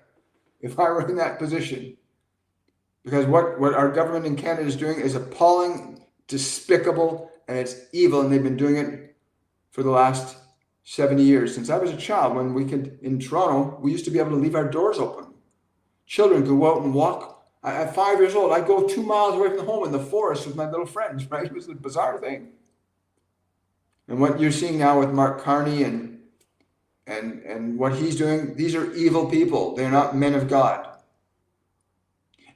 if I were in that position. Because what our government in Canada is doing is appalling, despicable, and it's evil, and they've been doing it for the last 70 years. Since I was a child, when we could, in Toronto, we used to be able to leave our doors open. Children could go out and walk. At 5 years old, I'd go 2 miles away from home in the forest with my little friends, right? It was a bizarre thing. And what you're seeing now with Mark Carney and what he's doing, these are evil people. They're not men of God.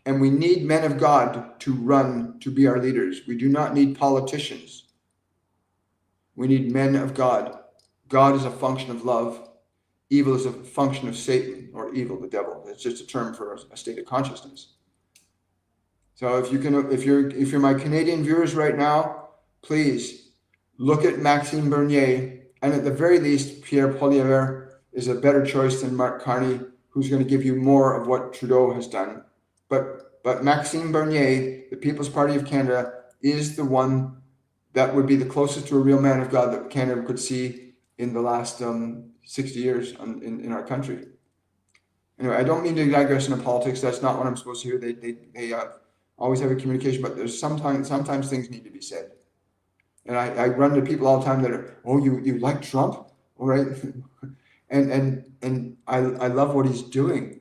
And we need men of God to be our leaders. We do not need politicians. We need men of God. God is a function of love. Evil is a function of Satan, or evil, the devil. It's just a term for a state of consciousness. So if you're my Canadian viewers right now, please look at Maxime Bernier, and at the very least, Pierre Poilievre is a better choice than Mark Carney, who's going to give you more of what Trudeau has done. But Maxime Bernier, the People's Party of Canada, is the one that would be the closest to a real man of God that Canada could see in the last 60 years in our country. Anyway, I don't mean to digress into politics. That's not what I'm supposed to hear. They always have a communication, but there's sometimes things need to be said. And I run into people all the time that are, oh, you like Trump? all right? And I love what he's doing.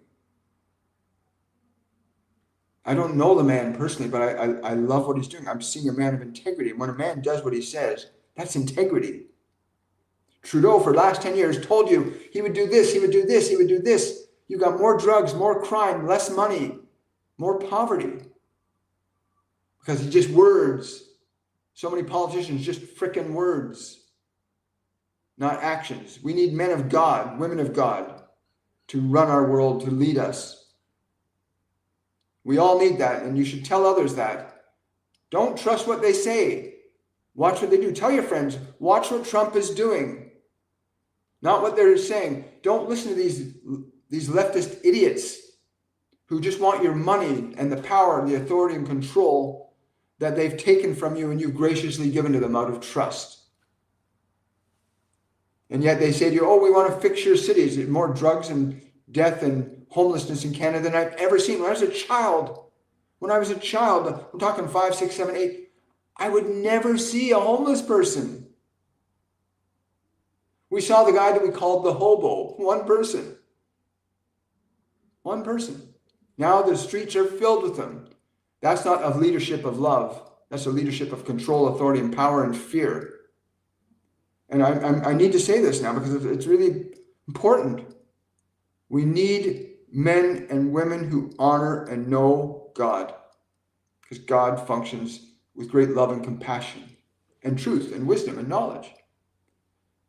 I don't know the man personally, but I love what he's doing. I'm seeing a man of integrity. And when a man does what he says, that's integrity. Trudeau, for the last 10 years, told you he would do this, he would do this, he would do this. You got more drugs, more crime, less money, more poverty. Because he just words. So many politicians, just frickin' words, not actions. We need men of God, women of God, to run our world, to lead us. We all need that, and you should tell others that. Don't trust what they say. Watch what they do. Tell your friends, watch what Trump is doing. Not what they're saying. Don't listen to these leftist idiots who just want your money and the power, the authority and control that they've taken from you and you've graciously given to them out of trust. And yet they say to you, oh, we want to fix your cities. More drugs and death and homelessness in Canada than I've ever seen. When I was a child, I'm talking 5, 6, 7, 8, I would never see a homeless person. We saw the guy that we called the hobo, one person. One person. Now the streets are filled with them. That's not a leadership of love. That's a leadership of control, authority, and power and fear. And I need to say this now because it's really important. We need men and women who honor and know God, because God functions with great love and compassion and truth and wisdom and knowledge.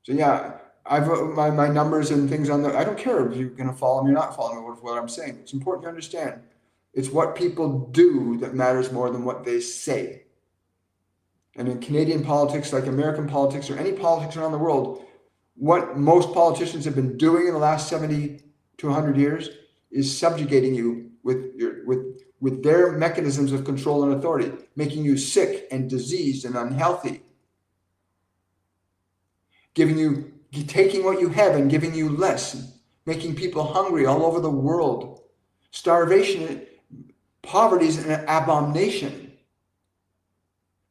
So yeah, I've my numbers and things on I don't care if you're going to follow me or not follow me with what I'm saying. It's important to understand. It's what people do that matters more than what they say. And in Canadian politics, like American politics or any politics around the world, what most politicians have been doing in the last 70 to 100 years is subjugating you with their mechanisms of control and authority, making you sick and diseased and unhealthy, taking what you have and giving you less, making people hungry all over the world. Starvation, poverty is an abomination.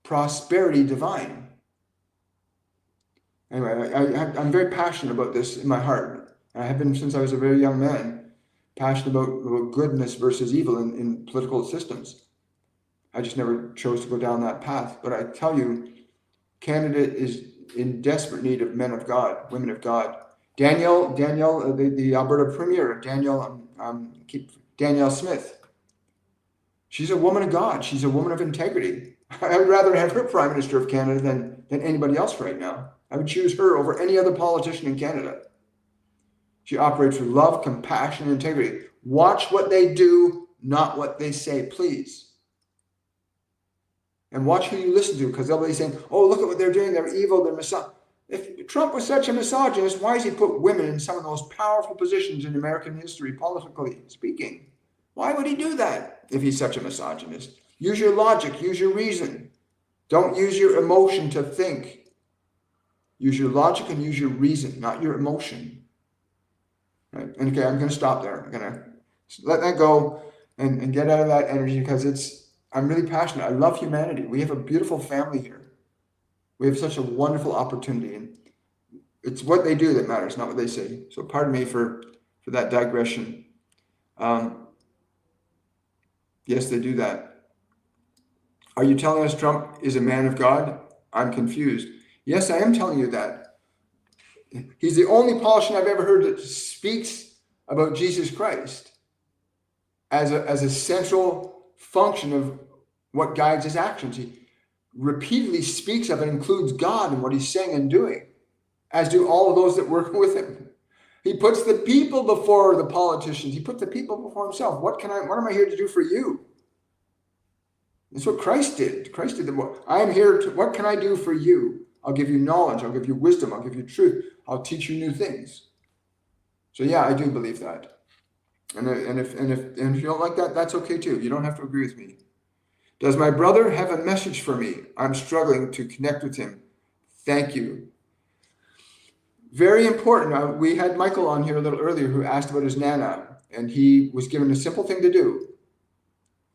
Prosperity divine. Anyway, I'm very passionate about this in my heart. I have been since I was a very young man, passionate about goodness versus evil in political systems. I just never chose to go down that path. But I tell you, Canada is in desperate need of men of God, women of God. Danielle, the Alberta Premier, Danielle Smith. She's a woman of God. She's a woman of integrity. I would rather have her Prime Minister of Canada than anybody else right now. I would choose her over any other politician in Canada. She operates with love, compassion, and integrity. Watch what they do, not what they say, please. And watch who you listen to, because they'll be saying, oh, look at what they're doing. They're evil. They're misogynist. If Trump was such a misogynist, why has he put women in some of the most powerful positions in American history, politically speaking? Why would he do that if he's such a misogynist? Use your logic. Use your reason. Don't use your emotion to think. Use your logic and use your reason, not your emotion. Right? And okay, I'm going to stop there. I'm going to let that go and get out of that energy because I'm really passionate. I love humanity. We have a beautiful family here. We have such a wonderful opportunity. And it's what they do that matters, not what they say. So pardon me for that digression. Yes, they do that. Are you telling us Trump is a man of God? I'm confused. Yes, I am telling you that. He's the only politician I've ever heard that speaks about Jesus Christ as a central function of what guides his actions. He repeatedly speaks of and includes God in what he's saying and doing, as do all of those that work with him. He puts the people before the politicians. He put the people before himself. What am I here to do for you? That's what Christ did. Christ did I am here to, what can I do for you? I'll give you knowledge. I'll give you wisdom. I'll give you truth. I'll teach you new things. So yeah, I do believe that. And if you don't like that, that's okay too. You don't have to agree with me. Does my brother have a message for me? I'm struggling to connect with him. Thank you. Very important. We had Michael on here a little earlier who asked about his Nana, and he was given a simple thing to do.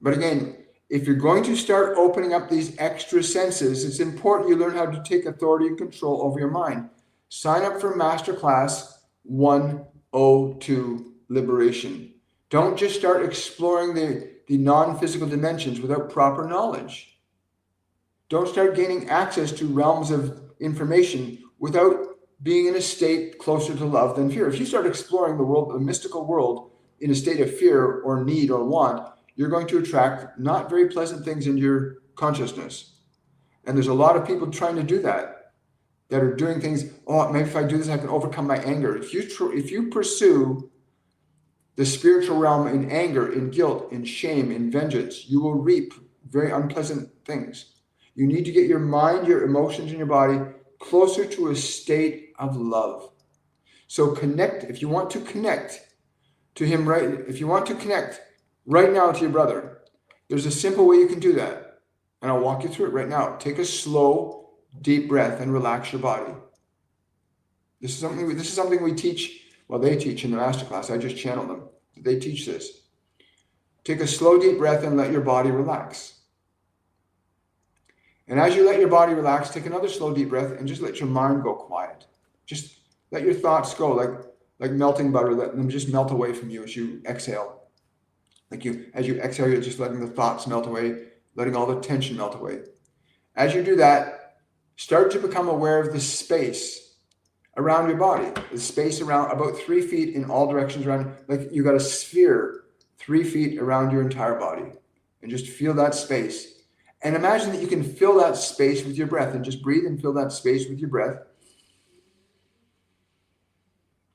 But again, if you're going to start opening up these extra senses, it's important you learn how to take authority and control over your mind. Sign up for Masterclass 102 Liberation. Don't just start exploring the non-physical dimensions without proper knowledge. Don't start gaining access to realms of information without being in a state closer to love than fear. If you start exploring the world, the mystical world, in a state of fear or need or want, you're going to attract not very pleasant things into your consciousness. And there's a lot of people trying to do that are doing things, oh, maybe if I do this, I can overcome my anger. If you pursue the spiritual realm in anger, in guilt, in shame, in vengeance, you will reap very unpleasant things. You need to get your mind, your emotions, and your body closer to a state of love. So connect, if you want to connect to him, if you want to connect right now to your brother, there's a simple way you can do that. And I'll walk you through it right now. Take a slow, deep breath and relax your body. This is something we teach, well, they teach in the masterclass. I just channeled them. They teach this. Take a slow, deep breath and let your body relax. And as you let your body relax, take another slow, deep breath and just let your mind go quiet. Just let your thoughts go like melting butter. Let them just melt away from you as you exhale. As you exhale, you're just letting the thoughts melt away, letting all the tension melt away. As you do that, start to become aware of the space around your body, the space around about 3 feet in all directions around, like you got a sphere 3 feet around your entire body, and just feel that space. And imagine that you can fill that space with your breath, and just breathe and fill that space with your breath.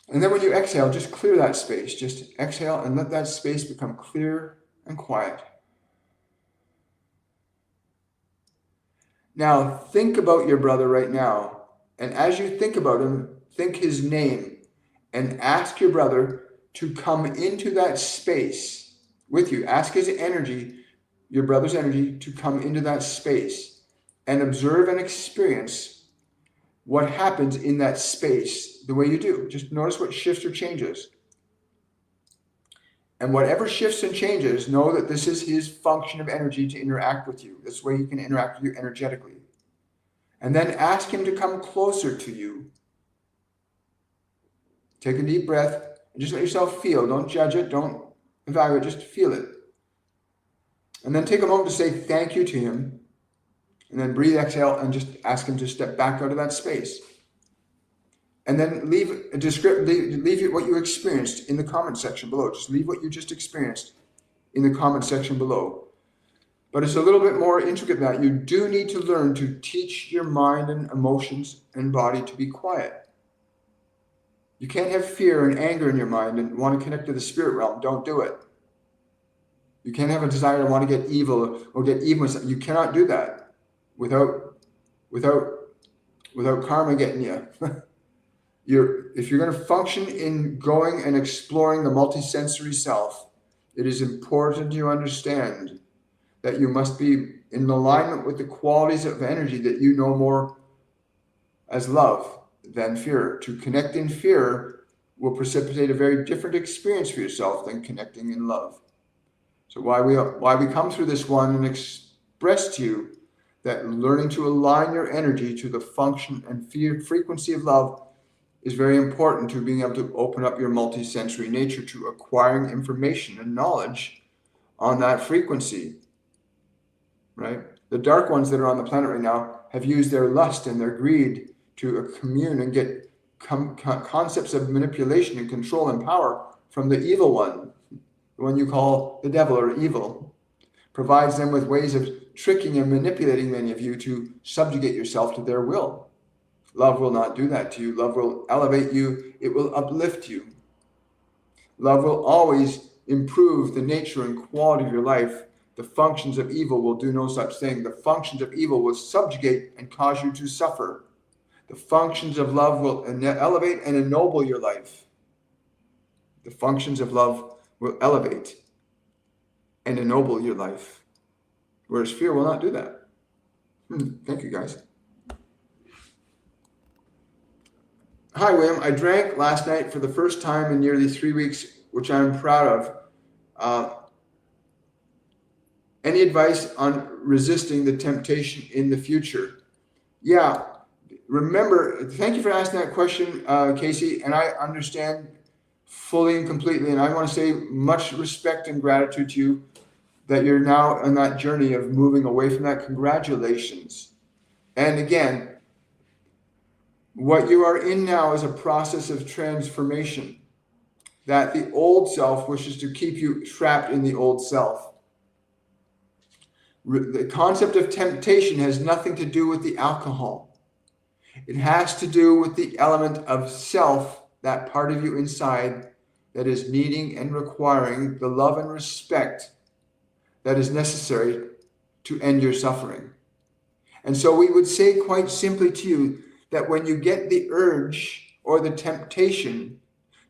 And then when you exhale, just clear that space. Just exhale and let that space become clear and quiet. Now, think about your brother right now. And as you think about him, think his name and ask your brother to come into that space with you. Ask his energy, your brother's energy, to come into that space and observe and experience what happens in that space the way you do. Just notice what shifts or changes. And whatever shifts and changes, know that this is his function of energy to interact with you. This way he can interact with you energetically. And then ask him to come closer to you. Take a deep breath and just let yourself feel. Don't judge it. Don't evaluate. Just feel it. And then take a moment to say thank you to him. And then breathe, exhale, and just ask him to step back out of that space. And then leave what you experienced in the comment section below. Just leave what you just experienced in the comment section below. But it's a little bit more intricate than that. You do need to learn to teach your mind and emotions and body to be quiet. You can't have fear and anger in your mind and want to connect to the spirit realm. Don't do it. You can't have a desire to want to get evil or get even. You cannot do that without karma getting you. If you're going to function in going and exploring the multisensory self, it is important you understand that you must be in alignment with the qualities of energy that you know more as love than fear. To connect in fear will precipitate a very different experience for yourself than connecting in love. So why we come through this one and express to you that learning to align your energy to the function and frequency of love is very important to being able to open up your multisensory nature to acquiring information and knowledge on that frequency, right? The dark ones that are on the planet right now have used their lust and their greed to commune and get concepts of manipulation and control and power from the evil one, the one you call the devil or evil. Provides them with ways of tricking and manipulating many of you to subjugate yourself to their will. Love will not do that to you. Love will elevate you. It will uplift you. Love will always improve the nature and quality of your life. The functions of evil will do no such thing. The functions of evil will subjugate and cause you to suffer. The functions of love will elevate and ennoble your life. The functions of love will elevate and ennoble your life. Whereas fear will not do that. Thank you, guys. Hi, William. I drank last night for the first time in nearly 3 weeks, which I'm proud of. Any advice on resisting the temptation in the future? Yeah, remember, thank you for asking that question, Casey, and I understand fully and completely, and I want to say much respect and gratitude to you that you're now on that journey of moving away from that. Congratulations. And again, what you are in now is a process of transformation, that the old self wishes to keep you trapped in the old self. The concept of temptation has nothing to do with the alcohol. It has to do with the element of self, that part of you inside that is needing and requiring the love and respect that is necessary to end your suffering. And so we would say quite simply to you that when you get the urge or the temptation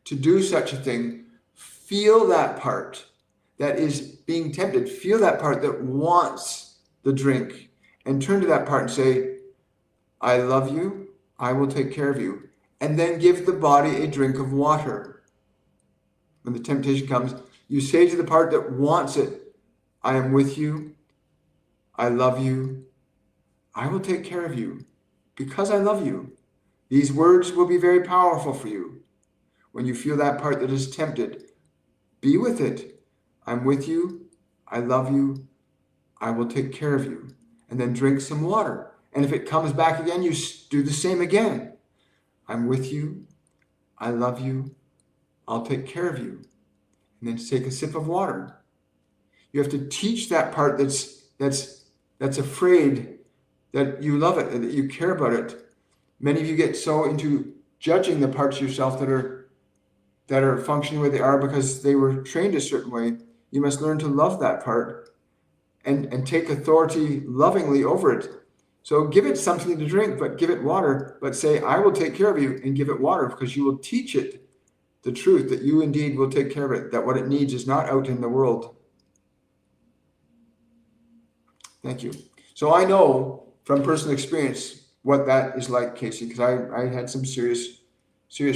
to do such a thing, feel that part that is being tempted. Feel that part that wants the drink, and turn to that part and say, I love you, I will take care of you. And then give the body a drink of water. When the temptation comes, you say to the part that wants it, I am with you, I love you, I will take care of you because I love you. These words will be very powerful for you. When you feel that part that is tempted, be with it. I'm with you, I love you, I will take care of you. And then drink some water. And if it comes back again, you do the same again. I'm with you, I love you, I'll take care of you. And then take a sip of water. You have to teach that part that's afraid that you love it and that you care about it. Many of you get so into judging the parts of yourself that are functioning the way they are because they were trained a certain way. You must learn to love that part and take authority lovingly over it. So give it something to drink, but give it water, but say, I will take care of you, and give it water, because you will teach it the truth that you indeed will take care of it, that what it needs is not out in the world. Thank you. So I know from personal experience what that is like, Casey, because I had some serious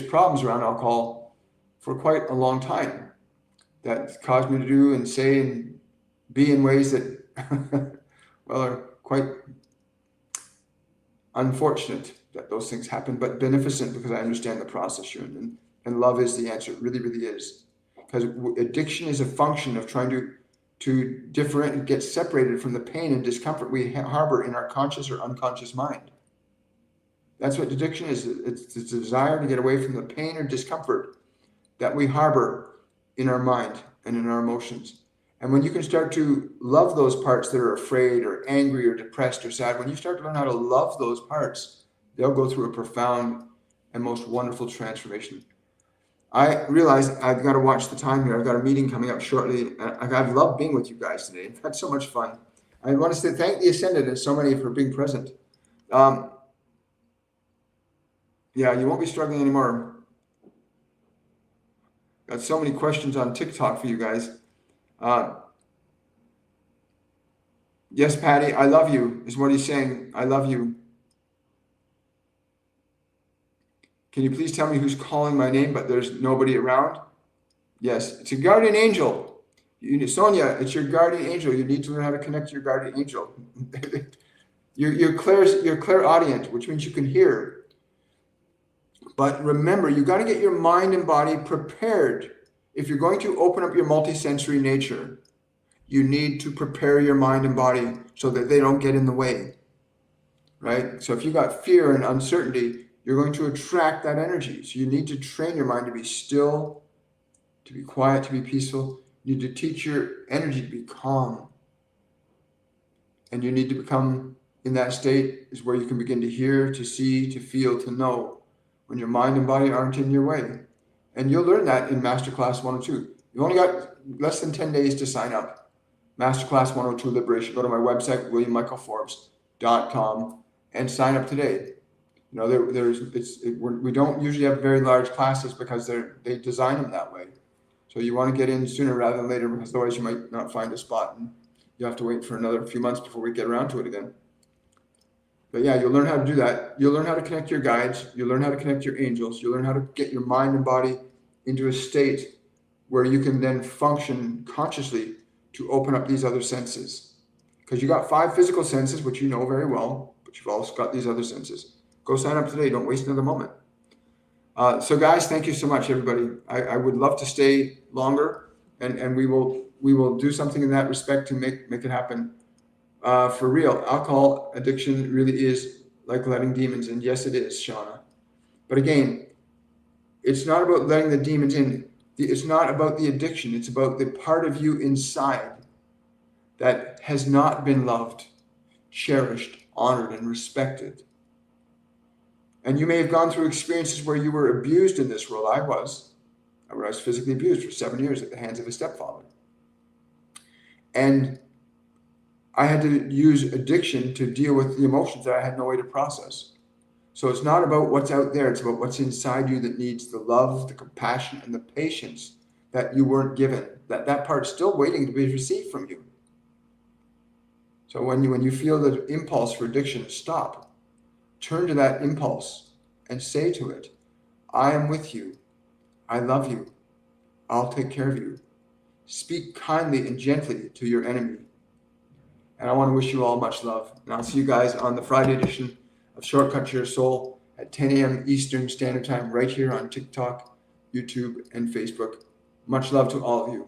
problems around alcohol for quite a long time that caused me to do and say and be in ways that, well, are quite unfortunate that those things happen, but beneficent because I understand the process you're in. And love is the answer. It really, really is. Because addiction is a function of trying to differentiate, get separated from the pain and discomfort we harbor in our conscious or unconscious mind. That's what addiction is. It's the desire to get away from the pain or discomfort that we harbor in our mind and in our emotions. And when you can start to love those parts that are afraid or angry or depressed or sad, when you start to learn how to love those parts, they'll go through a profound and most wonderful transformation. I realize I've got to watch the time here. I've got a meeting coming up shortly. I've loved being with you guys today. I've had so much fun. I want to say thank the Ascended and so many for being present. Yeah, you won't be struggling anymore. Got so many questions on TikTok for you guys. Yes, Patty, I love you, is what he's saying. I love you. Can you please tell me who's calling my name, but there's nobody around? Yes, it's a guardian angel. Sonia, it's your guardian angel. You need to learn how to connect to your guardian angel. You're clairaudient, which means you can hear. But remember, you got to get your mind and body prepared. If you're going to open up your multisensory nature, you need to prepare your mind and body so that they don't get in the way, right? So if you got fear and uncertainty, you're going to attract that energy. So you need to train your mind to be still, to be quiet, to be peaceful. You need to teach your energy to be calm. And you need to become in that state is where you can begin to hear, to see, to feel, to know when your mind and body aren't in your way. And you'll learn that in Masterclass 102. You've only got less than 10 days to sign up. Masterclass 102 Liberation. Go to my website, WilliamMichaelForbes.com, and sign up today. You know, we don't usually have very large classes because they design them that way. So you want to get in sooner rather than later, because otherwise you might not find a spot and you have to wait for another few months before we get around to it again. But yeah, you'll learn how to do that. You'll learn how to connect your guides. You'll learn how to connect your angels. You'll learn how to get your mind and body into a state where you can then function consciously to open up these other senses. Because you got 5 physical senses, which you know very well, but you've also got these other senses. Go sign up today. Don't waste another moment. So guys, thank you so much, everybody. I would love to stay longer, and we will do something in that respect to make it happen. For real, alcohol addiction really is like letting demons in. Yes, it is, Shauna. But again, it's not about letting the demons in. It's not about the addiction. It's about the part of you inside that has not been loved, cherished, honored, and respected. And you may have gone through experiences where you were abused in this world. I was physically abused for 7 years at the hands of a stepfather. And I had to use addiction to deal with the emotions that I had no way to process. So it's not about what's out there. It's about what's inside you that needs the love, the compassion, and the patience that you weren't given. That part's still waiting to be received from you. So when you feel the impulse for addiction, stop. Turn to that impulse and say to it, I am with you. I love you. I'll take care of you. Speak kindly and gently to your enemy. And I want to wish you all much love. And I'll see you guys on the Friday edition of Shortcut to Your Soul at 10 a.m. Eastern Standard Time right here on TikTok, YouTube, and Facebook. Much love to all of you.